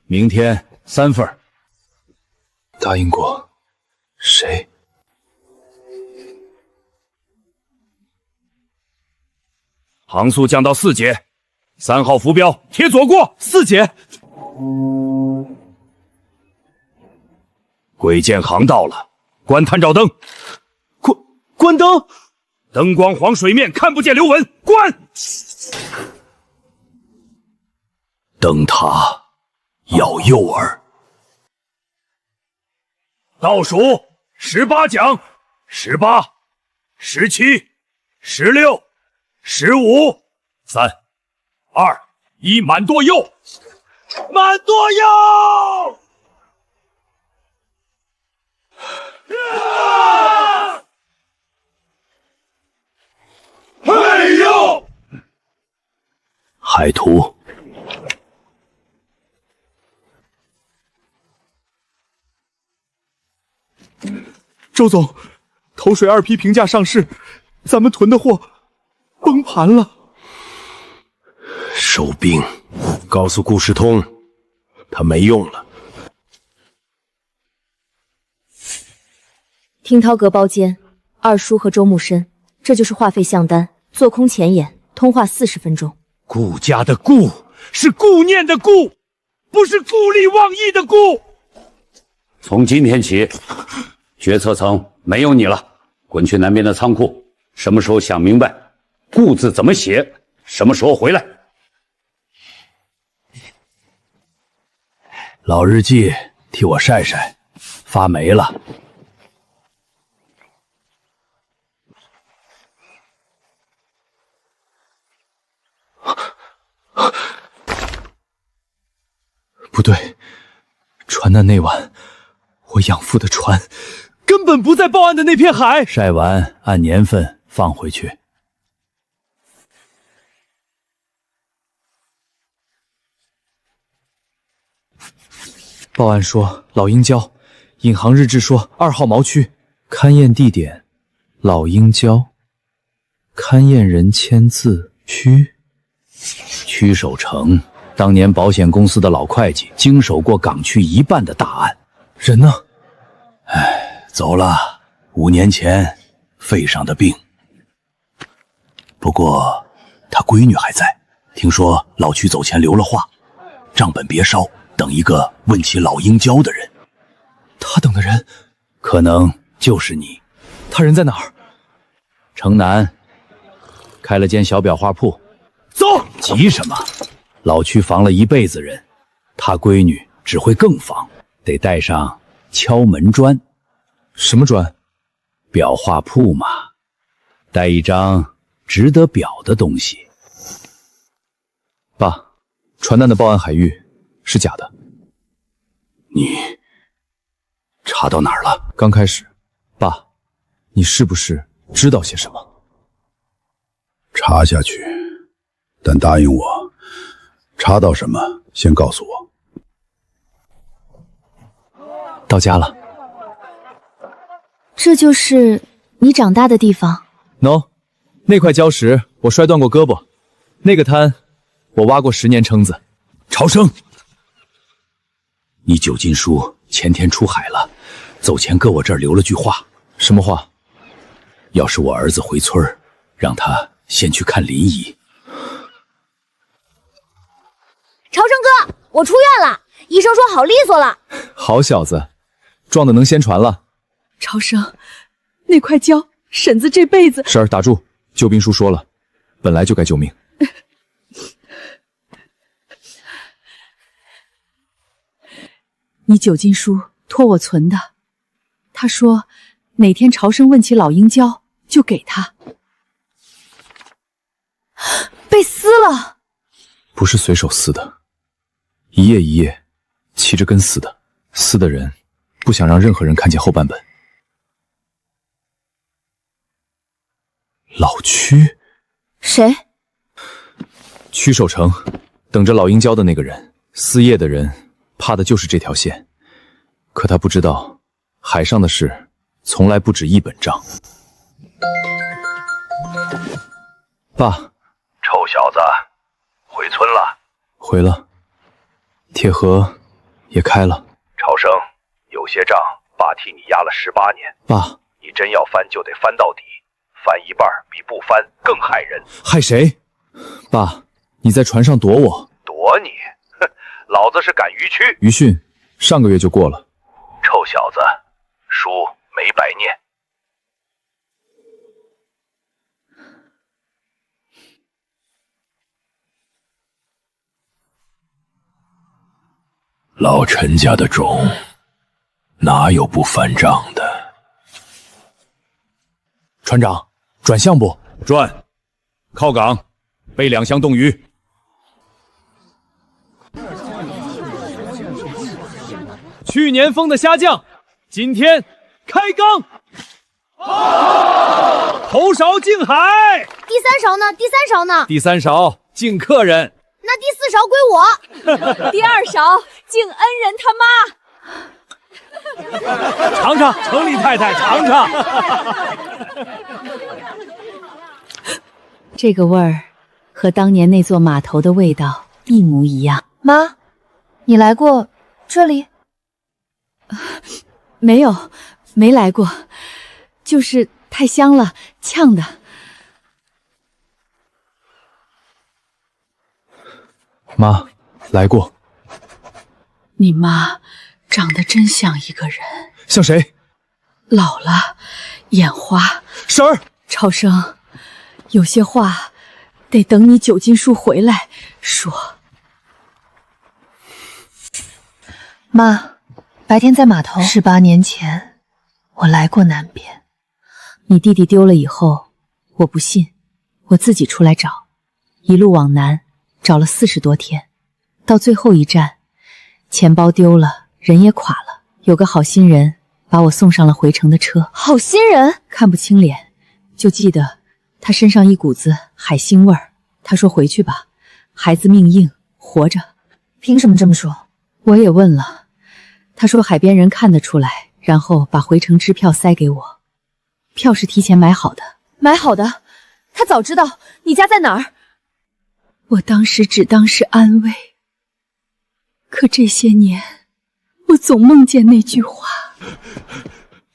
明天3份。答应过谁？航速降到4节，3号浮标贴左过4节。鬼剑航到了，关探照灯。关灯。灯光黄水面看不见流纹，关。灯塔要诱饵。倒数18桨，18、17、16、15、3、2、1，满舵右，满舵右。嘿呦！海图，周总，投水2批平价上市，咱们囤的货崩盘了。收兵，告诉顾世通，他没用了。听涛阁包间，二叔和周木申，这就是话费项单，做空前眼，通话40分钟。顾家的顾是顾念的顾，不是顾利忘义的顾。从今天起，决策层没有你了，滚去南边的仓库，什么时候想明白顾字怎么写，什么时候回来。老日记替我晒晒，发霉了。不对，船难那晚，我养父的船根本不在报案的那片海。晒完按年份放回去。报案说老鹰礁，引航日志说2号锚区，勘验地点老鹰礁，勘验人签字屈守成，当年保险公司的老会计，经手过港区1半的大案。人呢？走了，5年前肺上的病。不过他闺女还在，听说老屈走前留了话，账本别烧，等一个问起老鹰礁的人。他等的人可能就是你。他人在哪儿？城南开了间小裱画铺。走！急什么？老屈防了一辈子人，他闺女只会更防，得带上敲门砖。什么砖？裱画铺嘛，带一张值得裱的东西。爸，船难的报案海域是假的。你查到哪儿了？刚开始。爸，你是不是知道些什么？查下去，但答应我，查到什么先告诉我。到家了。这就是你长大的地方。No， 那块礁石我摔断过胳膊，那个滩我挖过10年蛏子。朝生，你九禁书前天出海了，走前搁我这儿留了句话。什么话？要是我儿子回村儿，让他先去看林姨。朝生哥，我出院了，医生说好利索了。好小子，撞的能先传了。朝生，那块礁，婶子这辈子……婶儿，打住！救兵书说了，本来就该救命。你九禁书托我存的，他说哪天朝生问起老鹰礁，就给他。被撕了。不是随手撕的，一页一页齐着根撕的。撕的人不想让任何人看见后半本。老屈？谁？屈守城，等着老鹰教的那个人。撕页的人怕的就是这条线，可他不知道，海上的事从来不止一本账。爸，臭小子，回村了？回了，铁河也开了。朝生，有些账爸替你压了18年。爸，你真要翻就得翻到底，翻一半比不翻更害人。害谁？爸，你在船上躲我。躲你？哼，老子是赶鱼区。余训上个月就过了。臭小子，书没白念。老陈家的种，哪有不翻账的？船长，转向不？转，靠港，备2箱冻鱼。去年封的虾酱，今天开缸。头勺进海。第3勺呢？第3勺呢？第3勺敬客人。那第4勺归我。第2勺敬恩人他妈。尝尝，城里太太尝尝。这个味儿和当年那座码头的味道一模一样。妈，你来过这里？没有，没来过，就是太香了，呛的。妈，来过。你妈长得真像一个人。像谁？老了，眼花。婶儿，超生，有些话得等你9斤叔回来说。妈，白天在码头，18年前我来过南边。你弟弟丢了以后，我不信，我自己出来找，一路往南，找了40多天，到最后一站，钱包丢了，人也垮了，有个好心人把我送上了回程的车。好心人？看不清脸，就记得他身上一股子海腥味儿。他说回去吧，孩子命硬，活着。凭什么这么说？我也问了，他说海边人看得出来，然后把回程支票塞给我，票是提前买好的。买好的？他早知道你家在哪儿。我当时只当是安慰，可这些年我总梦见那句话。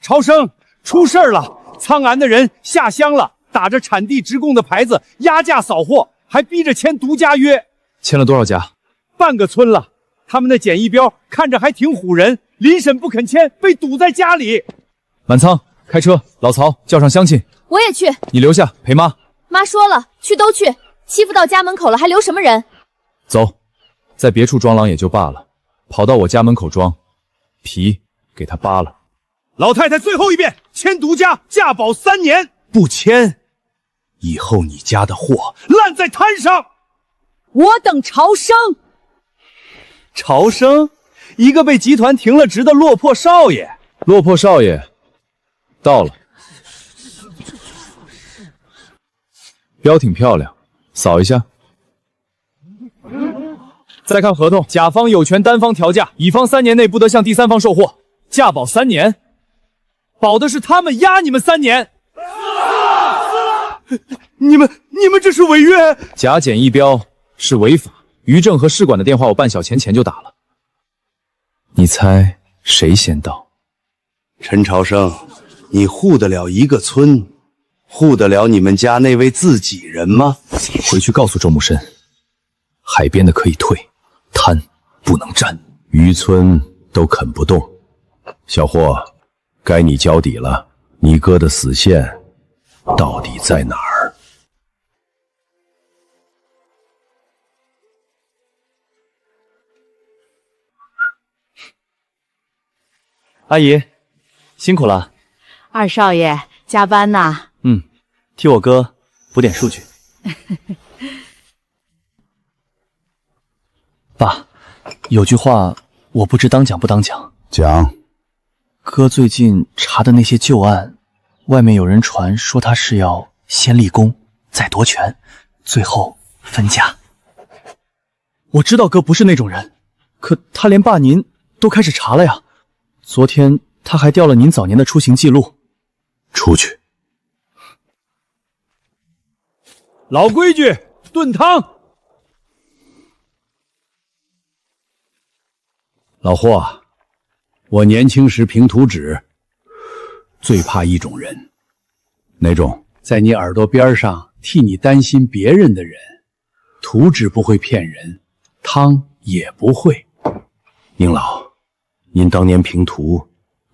超生，出事了！苍安的人下乡了，打着产地直供的牌子压价扫货，还逼着签独家约。签了多少家？半个村了。他们的检疫标看着还挺唬人，临审不肯签，被堵在家里。满仓，开车，老曹叫上乡亲。我也去。你留下陪妈。妈说了，去都去，欺负到家门口了，还留什么人？走，在别处装狼也就罢了，跑到我家门口装，皮给他扒了。老太太最后一遍，签独家，价保3年。不签，以后你家的货烂在摊上。我等朝生。朝生，一个被集团停了职的落魄少爷。落魄少爷到了，标挺漂亮，扫一下。再看合同，甲方有权单方调价，乙方3年内不得向第三方售货，价保3年，保的是他们压你们3年。你们这是违约！假检疫标是违法。于正和市管的电话我半小前就打了，你猜谁先到？陈朝生，你护得了一个村，护得了你们家那位自己人吗？回去告诉周木申，海边的可以退，滩不能占。渔村都啃不动，小霍，该你交底了。你哥的死线到底在哪儿？阿姨，辛苦了。二少爷加班呐？替我哥补点数据。爸，有句话我不知当讲不当讲。讲。哥最近查的那些旧案，外面有人传说他是要先立功，再夺权，最后分家。我知道哥不是那种人，可他连爸您都开始查了呀。昨天他还调了您早年的出行记录。出去。老规矩，炖汤。老霍，我年轻时评图纸，最怕一种人。哪种？在你耳朵边上替你担心别人的人。图纸不会骗人，汤也不会。宁老，您当年评图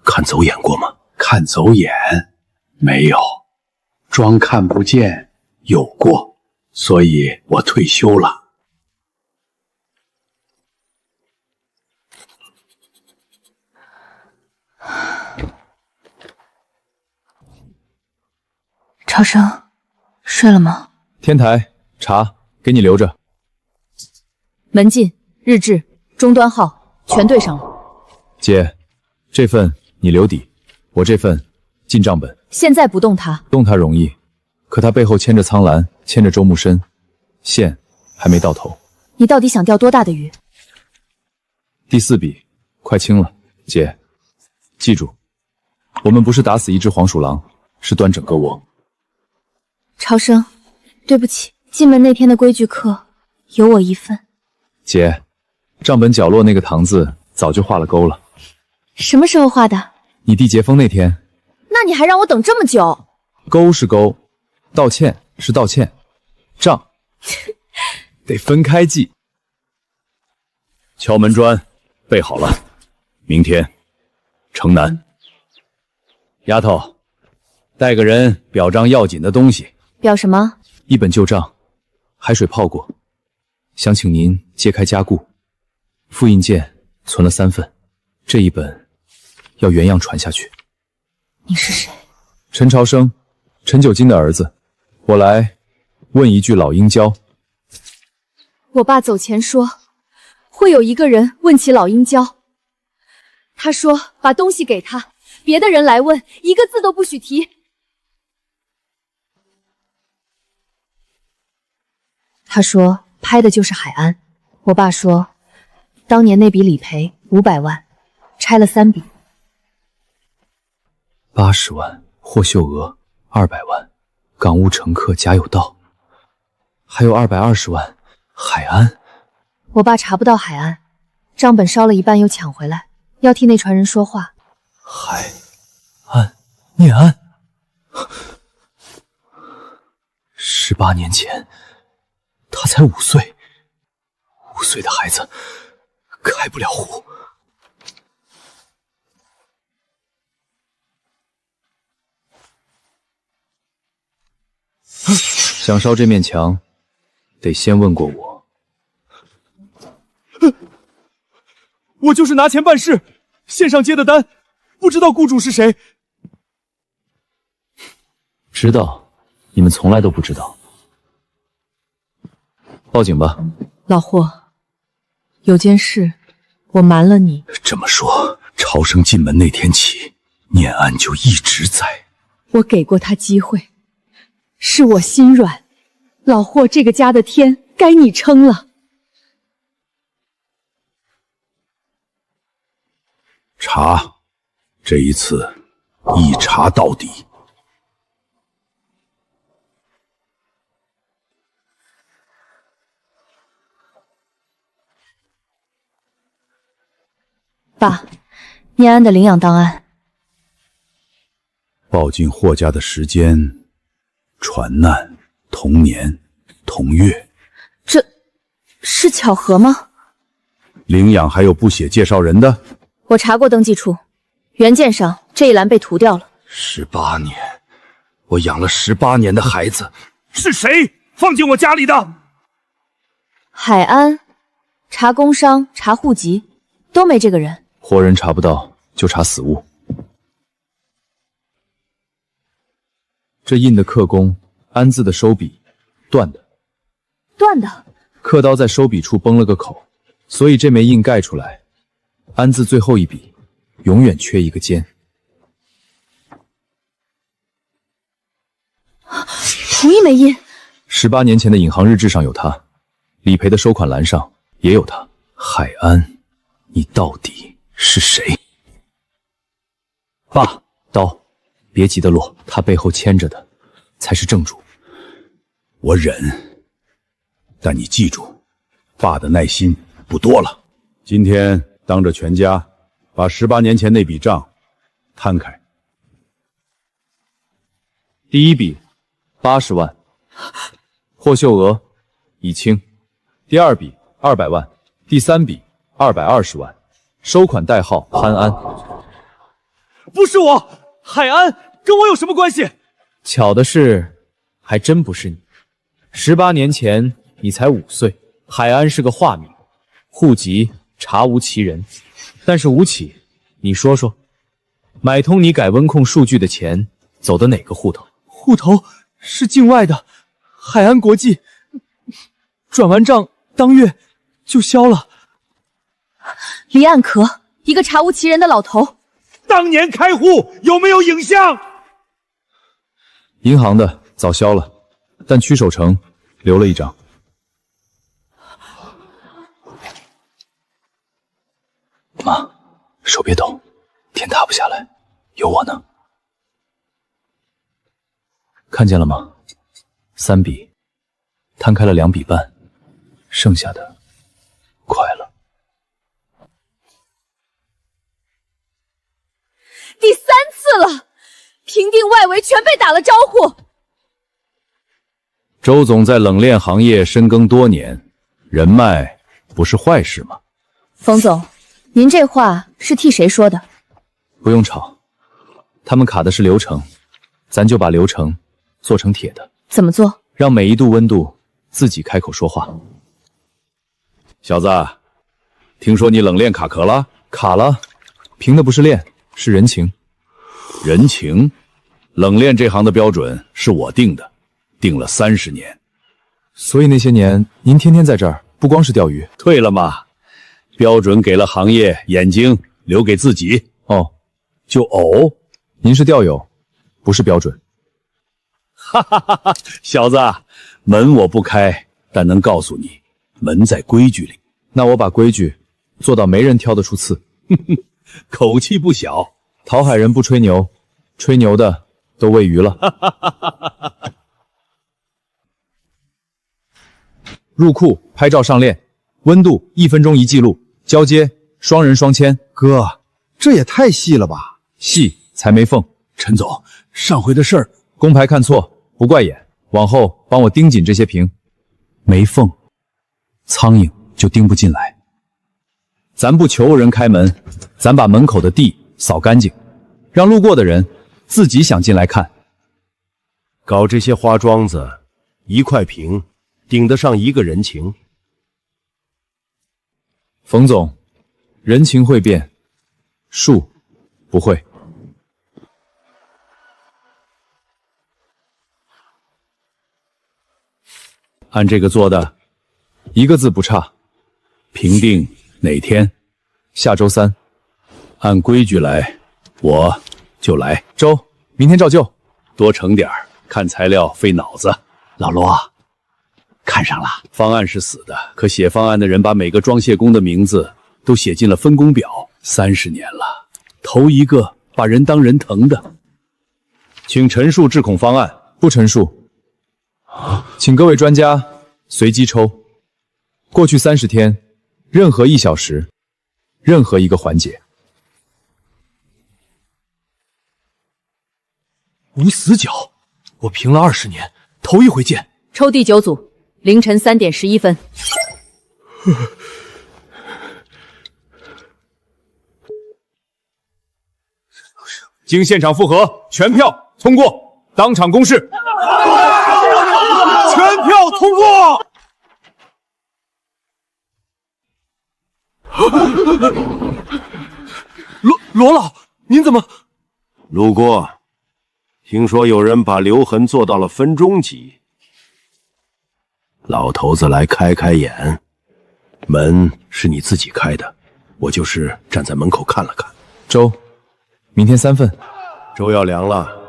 看走眼过吗？看走眼没有，装看不见有过，所以我退休了。超生，睡了吗？天台茶给你留着。门禁、日志、终端号全对上了。姐，这份你留底，我这份进账本。现在不动它，动它容易，可它背后牵着苍兰，牵着周木申，线还没到头。你到底想钓多大的鱼？第4笔快清了，姐，记住，我们不是打死一只黄鼠狼，是端整个窝。超生，对不起，进门那天的规矩课有我一份。姐，账本角落那个堂字早就画了勾了。什么时候画的？你弟结婚那天。那你还让我等这么久？勾是勾，道歉是道歉，账得分开记。敲门砖备好了，明天城南。丫头，带个人表彰要紧的东西。表什么？一本旧账，海水泡过，想请您揭开加固。复印件存了3份，这一本要原样传下去。你是谁？陈朝生，陈九金的儿子。我来问一句老鹰教。我爸走前说，会有一个人问起老鹰教。他说把东西给他，别的人来问，一个字都不许提。他说拍的就是海安。我爸说，当年那笔理赔500万，拆了3笔。80万获秀额，200万港务乘客贾有道，还有220万海安。我爸查不到海安，账本烧了一半又抢回来，要替那船人说话。海安，念安，18年前他才5岁，5岁的孩子开不了户。想烧这面墙，得先问过我。我就是拿钱办事，线上接的单，不知道雇主是谁。知道，你们从来都不知道。报警吧。老霍，有件事我瞒了你。这么说，朝生进门那天起，念安就一直在。我给过他机会，是我心软。老霍这个家的天该你撑了。查，这一次一查到底。爸，念安的领养档案。报进霍家的时间、船难、同年、同月。这是巧合吗？领养还有不写介绍人的？我查过登记处，原件上这一栏被涂掉了。18年，我养了18年的孩子。是谁放进我家里的？海安，查工伤、查户籍，都没这个人。活人查不到，就查死物。这印的刻工，安字的收笔，断的。断的。刻刀在收笔处崩了个口，所以这枚印盖出来，安字最后一笔永远缺一个尖。同一枚印，18年前的闵行日志上有他，理赔的收款栏上也有他。海安，你到底是谁？爸，刀，别急得落，他背后牵着的才是正主。我忍，但你记住，爸的耐心不多了。今天当着全家，把18年前那笔账摊开。第一笔80万，获秀额已清；第二笔200万，第三笔220万，收款代号潘安。不是我，海安跟我有什么关系？巧的是，还真不是你。18年前你才5岁，海安是个化名，户籍查无其人。但是吴起，你说说，买通你改温控数据的钱走的哪个户头？户头是境外的，海安国际，转完账当月就消了。离岸壳，一个查无其人的老头。当年开户有没有影像？银行的早消了，但曲守成留了一张。妈，手别抖，天塌不下来，有我呢。看见了吗？3笔，摊开了2笔半，剩下的快了。第3次了，平定外围全被打了招呼。周总在冷链行业深耕多年，人脉不是坏事吗？冯总，您这话是替谁说的？不用吵，他们卡的是流程，咱就把流程做成铁的。怎么做？让每一度温度自己开口说话。小子，听说你冷链卡壳了？卡了，凭的不是链，是人情。人情？冷链这行的标准是我定的，定了30年。所以那些年您天天在这儿，不光是钓鱼。对了嘛，标准给了行业，眼睛留给自己。哦，就哦，您是钓友，不是标准。哈哈哈哈！小子，门我不开，但能告诉你，门在规矩里。那我把规矩做到没人挑得出刺。口气不小。讨海人不吹牛，吹牛的都喂鱼了。入库拍照上链，温度1分钟一记录，交接双人双签。哥，这也太细了吧？细才没缝。陈总，上回的事儿，工牌看错不怪眼，往后帮我盯紧这些屏，没缝，苍蝇就盯不进来。咱不求人开门，咱把门口的地扫干净，让路过的人自己想进来看。搞这些花桩子，1块屏顶得上1个人情。冯总，人情会变，术不会。按这个做的，1个字不差。评定哪天？下周3。按规矩来，我就来。周，明天照旧。多盛点儿，看材料费脑子。老罗，看上了。方案是死的，可写方案的人把每个装卸工的名字都写进了分工表。30年了，头一个把人当人疼的。请陈述质控方案。不陈述。请各位专家随机抽。过去30天，任何1小时，任何一个环节。无死角，我评了20年，头一回见。抽第9组，凌晨3点11分。经现场复核，全票通过，当场公示。全票通过。罗老，您怎么？路过，听说有人把留痕做到了分钟级。老头子来开开眼，门是你自己开的，我就是站在门口看了看。粥，明天3份。粥要凉了。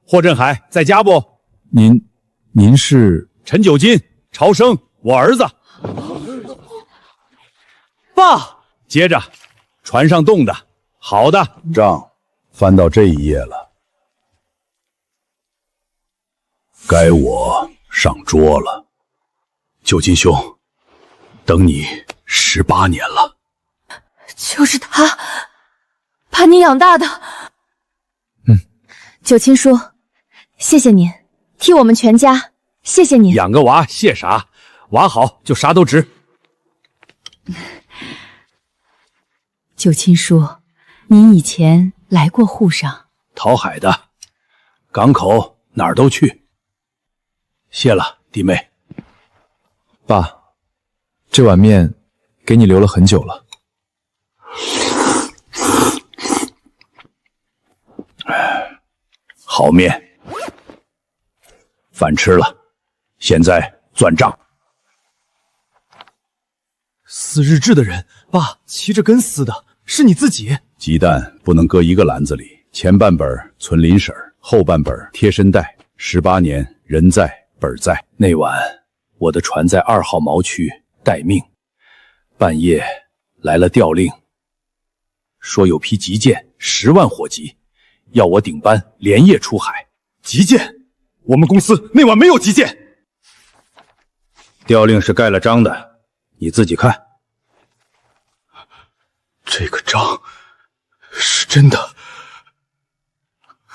霍振海在家不？您是陈九金，朝生，我儿子。爸，接着，船上冻的，好的。账翻到这一页了，该我上桌了。九金兄，等你18年了。就是他，把你养大的。九亲叔，谢谢您，替我们全家，谢谢您。养个娃谢啥？娃好就啥都值。九亲叔，您以前来过沪上？讨海的，港口哪儿都去。谢了，弟妹。爸，这碗面给你留了很久了。好面，饭吃了，现在算账。撕日志的人，爸，骑着跟撕的是你自己。鸡蛋不能搁一个篮子里，前半本存林婶儿，后半本贴身带。18年，人在本在。那晚我的船在2号锚区待命，半夜来了调令，说有批急件10万火急，要我顶班连夜出海。急件？我们公司那晚没有急件。调令是盖了章的，你自己看。这个章是真的，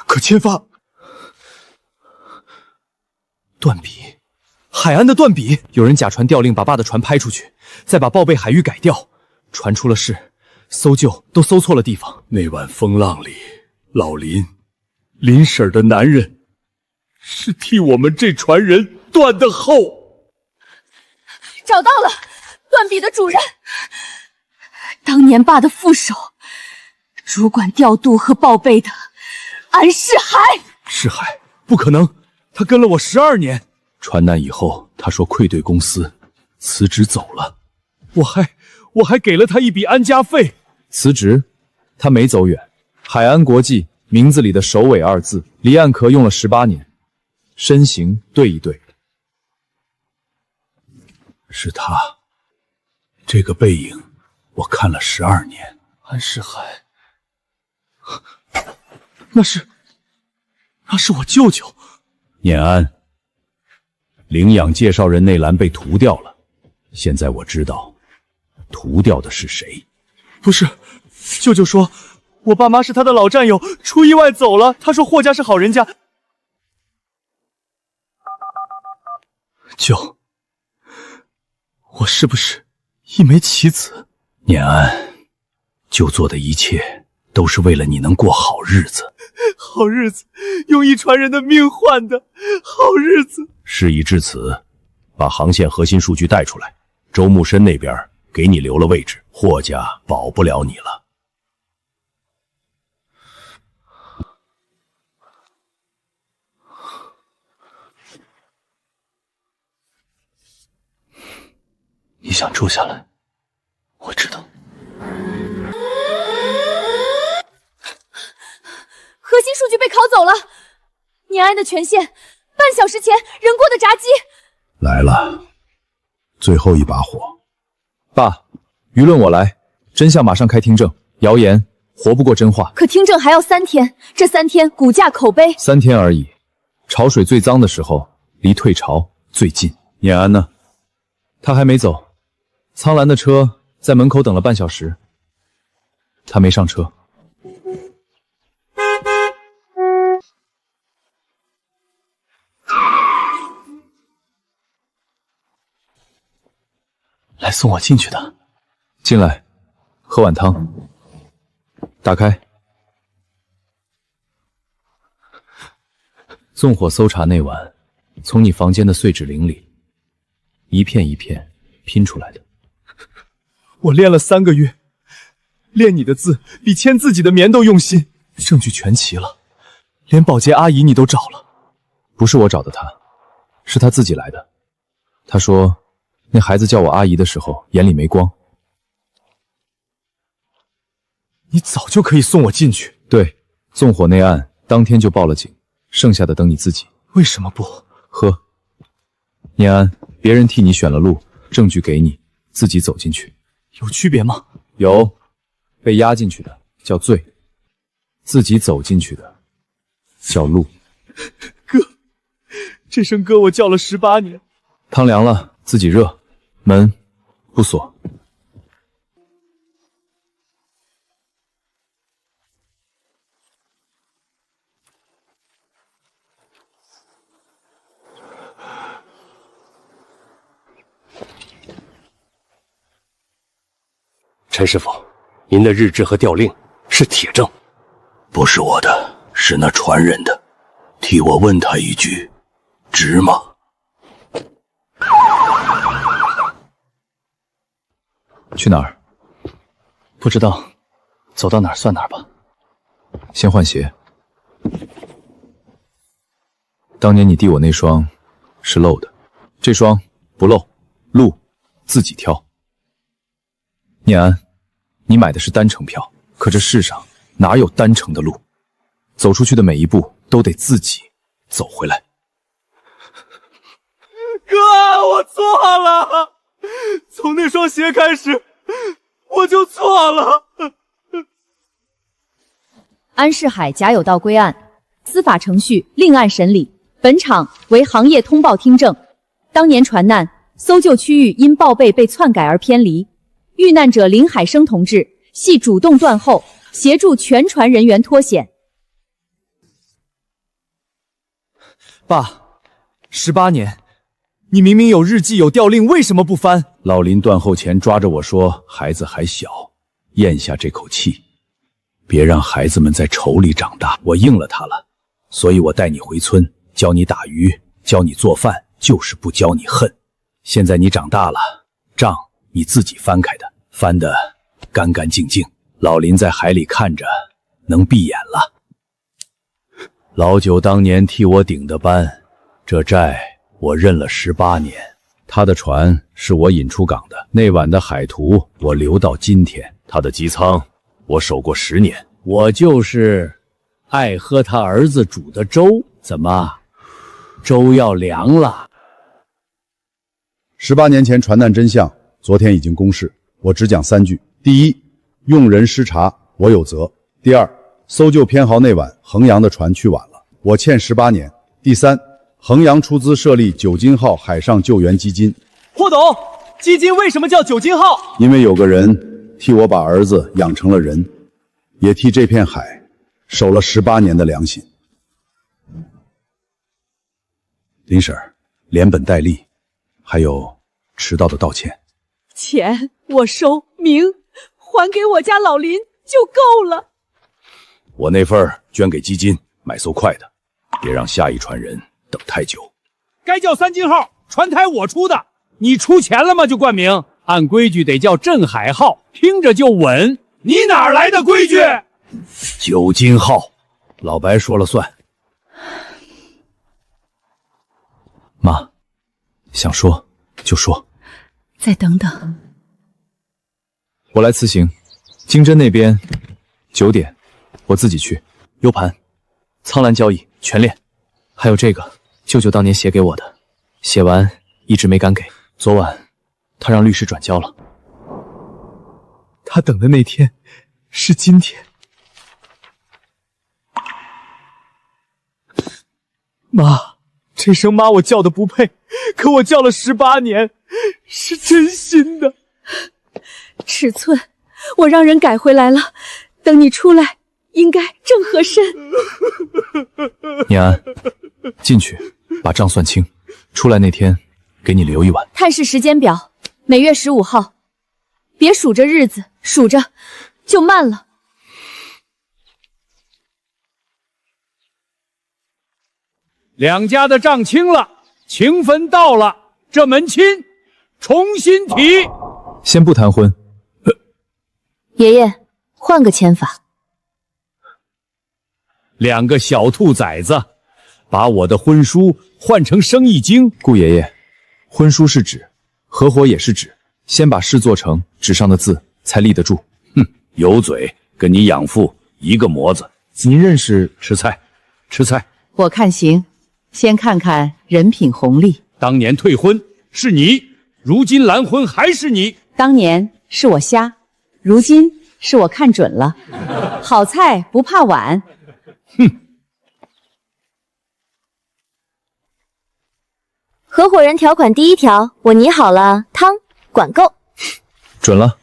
可签发断笔，海岸的断笔。有人假传调令，把爸的船拍出去，再把报备海域改掉，船出了事，搜救都搜错了地方。那晚风浪里，老林婶的男人是替我们这船人断的后。找到了，断笔的主人，当年爸的副手，主管调度和报备的安世海。世海不可能，他跟了我12年。船难以后，他说愧对公司，辞职走了。我还给了他一笔安家费。辞职，他没走远。海安国际名字里的首尾2字，离岸壳用了18年，身形对一对。是他，这个背影我看了12年。安世海，那是我舅舅。念安，领养介绍人内栏被涂掉了，现在我知道涂掉的是谁。不是，舅舅说我爸妈是他的老战友，出意外走了。他说霍家是好人家。舅，我是不是一枚棋子？念安，舅做的一切都是为了你能过好日子。好日子，用一船人的命换的好日子。事已至此，把航线核心数据带出来。周木申那边给你留了位置，霍家保不了你了。你想住下来，我知道。核心数据被拷走了，念安的权限，半小时前人过的闸机来了，最后一把火。爸，舆论我来，真相马上开听证，谣言活不过真话。可听证还要3天，这3天股价口碑3天而已。潮水最脏的时候，离退潮最近。念安呢？他还没走，苍兰的车在门口等了半小时，他没上车。来送我进去的。进来，喝碗汤。打开。纵火搜查那晚，从你房间的碎纸灵里，一片一片拼出来的。我练了3个月，练你的字比签自己的棉都用心。证据全齐了，连保洁阿姨你都找了。不是我找的她，是他自己来的。他说，那孩子叫我阿姨的时候，眼里没光。你早就可以送我进去。对，纵火那案当天就报了警，剩下的等你自己。为什么不？喝。念安，别人替你选了路，证据给你，自己走进去，有区别吗？有，被压进去的叫罪，自己走进去的叫路。哥，这声哥我叫了18年。汤凉了，自己热，门不锁。陈师傅，您的日志和调令是铁证，不是我的，是那传人的。替我问他一句，值吗？去哪儿？不知道，走到哪儿算哪儿吧。先换鞋。当年你递我那双是漏的，这双不漏，路自己挑。念安，你买的是单程票，可这世上哪有单程的路？走出去的每一步都得自己走回来。哥，我错了，从那双鞋开始，我就错了。安世海假有道归案，司法程序另案审理。本场为行业通报听证。当年船难，搜救区域因报备被篡改而偏离。遇难者林海生同志系主动断后，协助全船人员脱险。爸，18年，你明明有日记有调令，为什么不翻？老林断后前抓着我说，孩子还小，咽下这口气，别让孩子们在仇里长大。我应了他了，所以我带你回村，教你打鱼，教你做饭，就是不教你恨。现在你长大了，账你自己翻开的，翻得干干净净。老林在海里看着，能闭眼了。老九当年替我顶的班，这债我认了18年。他的船是我引出港的，那晚的海图我留到今天。他的机舱我守过10年。我就是爱喝他儿子煮的粥，怎么，粥要凉了？18年前船难真相，昨天已经公示，我只讲3句。第一，用人失察，我有责。第二，搜救偏航那晚，衡阳的船去晚了，我欠18年。第三，衡阳出资设立九金号海上救援基金。霍董，基金为什么叫九金号？因为有个人替我把儿子养成了人，也替这片海守了18年的良心。林婶儿，连本带利，还有迟到的道歉。钱我收，名还给我家老林就够了。我那份捐给基金，买艘快的，别让下一船人等太久。该叫3金号，船台我出的，你出钱了吗？就冠名，按规矩得叫镇海号，听着就稳。你哪来的规矩？9金号，老白说了算。妈，想说就说。再等等。我来辞行，金针那边9点，我自己去。U盘、苍蓝交易全练，还有这个舅舅当年写给我的，写完一直没敢给。昨晚他让律师转交了。他等的那天是今天。妈，这声妈我叫的不配，可我叫了18年，是真心的。尺寸我让人改回来了，等你出来应该正合身。念安，进去把账算清，出来那天给你留一碗。探视时间表，每月15号，别数着日子，数着就慢了。两家的账清了，情分到了，这门亲重新提。先不谈婚。爷爷，换个签法。2个小兔崽子，把我的婚书换成生意经。顾爷爷，婚书是纸，合伙也是纸，先把事做成，纸上的字才立得住。哼，有嘴，跟你养父一个模子。您认识？吃菜，吃菜。我看行，先看看人品红利。当年退婚是你，如今拦婚还是你。当年是我瞎，如今是我看准了。好菜不怕晚。哼。合伙人条款第1条，我拟好了，汤管够。准了。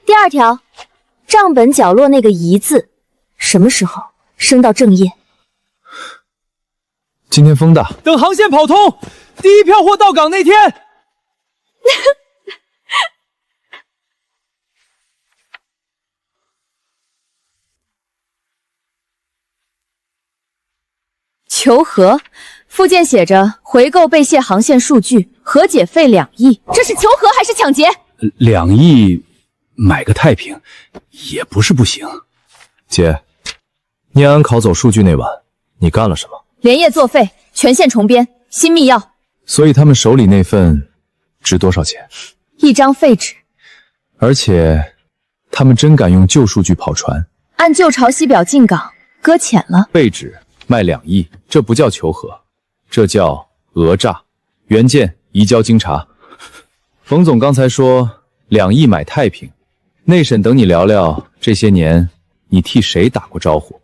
第2条，账本角落那个乙字，什么时候升到正业？今天风大，等航线跑通，第一票货到港那天。求和，附件写着回购被卸航线数据，和解费2亿，这是求和还是抢劫？2亿买个太平也不是不行。姐，念安拷走数据那晚，你干了什么？连夜作废，全线重编，新密钥。所以他们手里那份值多少钱？1张废纸。而且他们真敢用旧数据跑船，按旧潮汐表进港，搁浅了。废纸卖2亿，这不叫求和，这叫讹诈。原件移交经查。冯总刚才说2亿买太平，内审等你聊聊这些年你替谁打过招呼。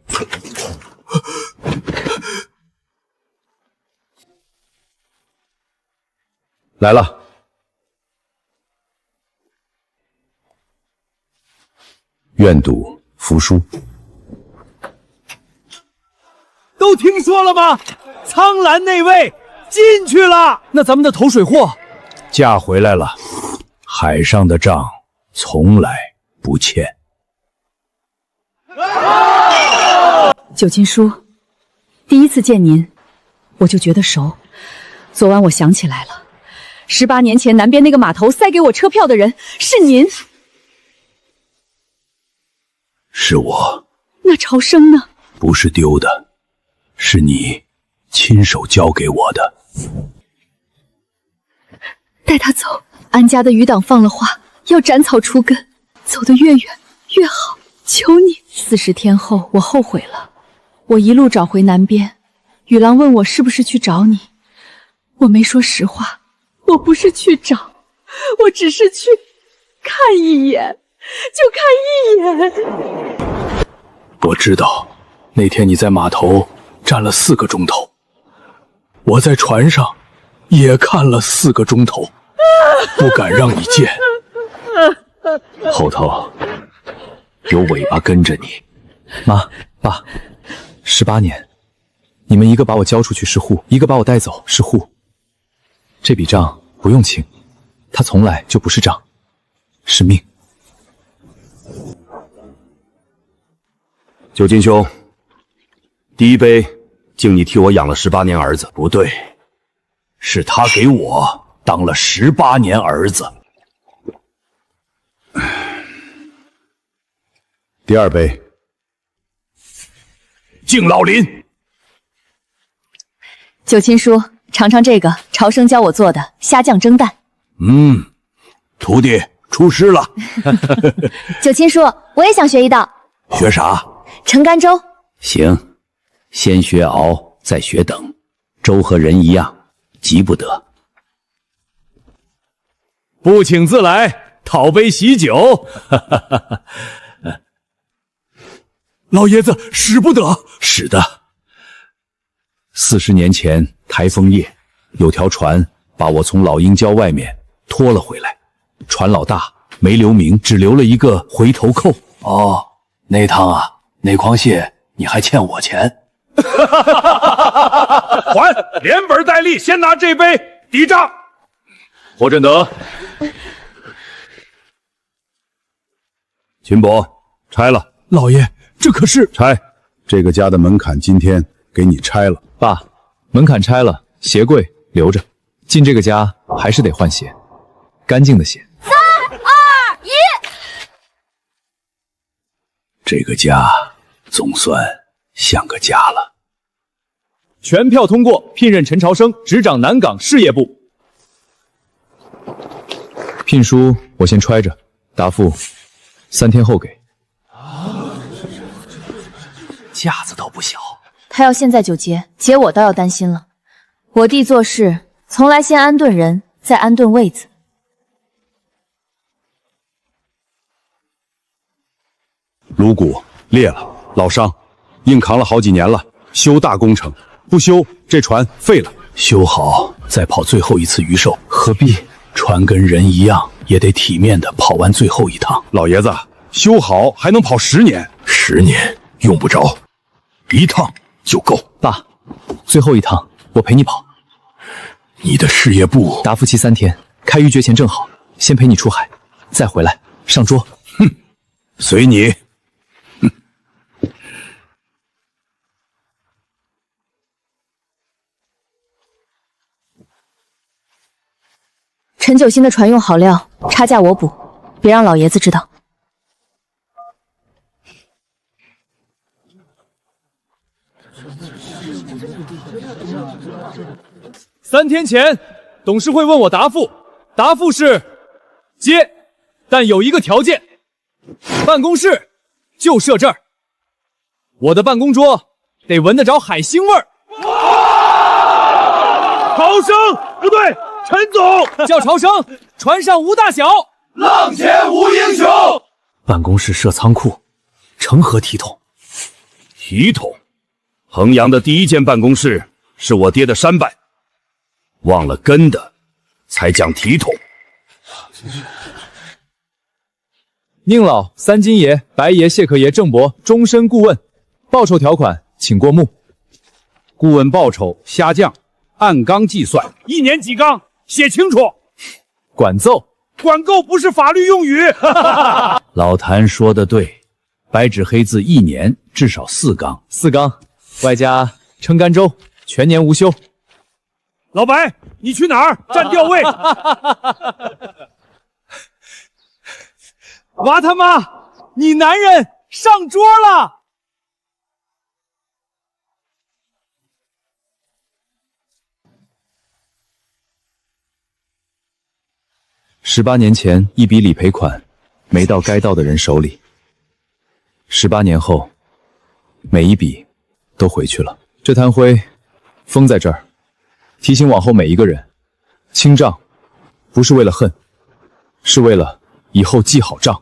来了。愿赌服输。都听说了吗？苍蓝那位进去了。那咱们的投水货嫁回来了，海上的账从来不欠。九亲叔，第一次见您，我就觉得熟。昨晚我想起来了，18年前南边那个码头塞给我车票的人是您。是我。那朝生呢？不是丢的，是你亲手交给我的。带他走。安家的余党放了话，要斩草除根，走得越远越好，求你。40天后，我后悔了。我一路找回南边，雨狼问我是不是去找你，我没说实话。我不是去找，我只是去看一眼，就看一眼。我知道，那天你在码头站了4个钟头，我在船上也看了4个钟头，不敢让你见。后头有尾巴跟着你。妈，爸，18年，你们一个把我交出去是户，一个把我带走是户。这笔账不用清，它从来就不是账，是命。九金兄，第一杯敬你替我养了18年儿子，不对，是他给我当了18年儿子。第2杯，敬老林。九亲叔，尝尝这个朝生教我做的虾酱蒸蛋。徒弟出师了。九亲叔，我也想学一道。学啥？澄干粥。行，先学熬，再学等。粥和人一样，急不得。不请自来，讨杯喜酒。老爷子使不得。使的。40年前台风夜，有条船把我从老鹰礁外面拖了回来，船老大没留名，只留了一个回头扣。哦，那趟啊，那筐蟹你还欠我钱。还，连本带利，先拿这杯抵账。霍振德，秦伯，拆了。老爷，这可是拆。这个家的门槛今天给你拆了。爸，门槛拆了，鞋柜留着，进这个家还是得换鞋，干净的鞋。3、2、1，这个家总算像个家了。全票通过，聘任陈朝生执掌南港事业部。聘书我先揣着，答复3天后给。架子倒不小。他要现在就结，结我倒要担心了。我弟做事从来先安顿人，再安顿位子。颅骨裂了，老伤，硬扛了好几年了，修大工程，不修这船废了。修好再跑最后一次鱼寿，何必？船跟人一样，也得体面的跑完最后一趟。老爷子，修好还能跑10年，10年用不着，1趟就够。爸，最后一趟我陪你跑。你的事业部答复期3天，开渔决前正好，先陪你出海，再回来上桌。哼，随你。陈九新的船用好料，差价我补，别让老爷子知道。3天前，董事会问我答复，答复是接，但有一个条件，办公室就设这儿，我的办公桌得闻得着海腥味儿。朝生不对，陈总叫朝生，船上无大小，浪前无英雄。办公室设仓库，成何体统？体统？衡阳的第1间办公室是我爹的山拜，忘了根的才讲体统。宁老、三金爷、白爷、谢客爷、郑伯终身顾问，报酬条款请过目。顾问报酬下降，按缸计算，1年几缸，写清楚。管奏，管够不是法律用语。老谭说的对，白纸黑字1年至少4缸，4缸，外加撑干粥，全年无休。老白，你去哪儿？站吊位。娃他妈，你男人上桌了。18年前，一笔理赔款没到该到的人手里。18年后，每一笔都回去了。这滩灰封在这儿，提醒往后每一个人，清账不是为了恨，是为了以后记好账。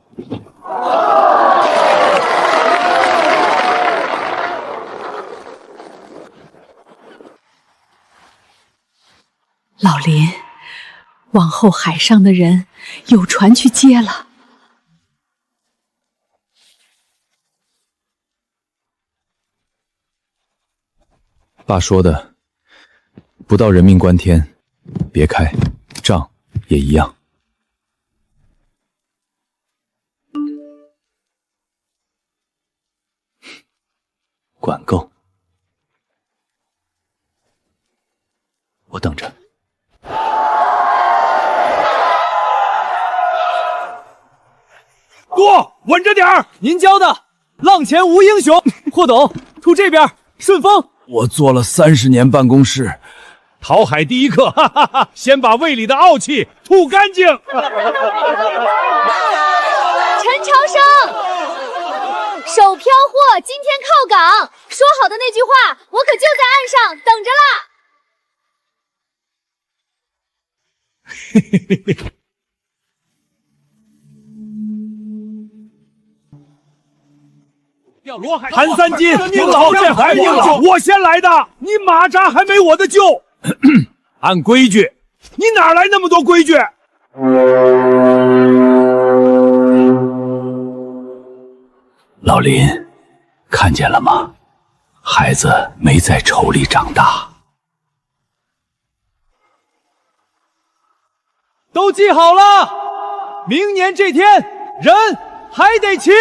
老林，往后海上的人有船去接了。爸说的，不到人命关天，别开，账也一样。管够，我等着。多稳着点儿！您教的，浪前无英雄。霍董，吐这边，顺风。我做了30年办公室，讨海第一课，哈哈哈！先把胃里的傲气吐干净。陈朝生，手漂货今天靠港，说好的那句话，我可就在岸上等着啦。韩三金，宁老这还宁老，我先来的，你马扎还没我的旧。按规矩，你哪来那么多规矩？老林，看见了吗？孩子没在愁里长大。都记好了，明年这天人还得齐。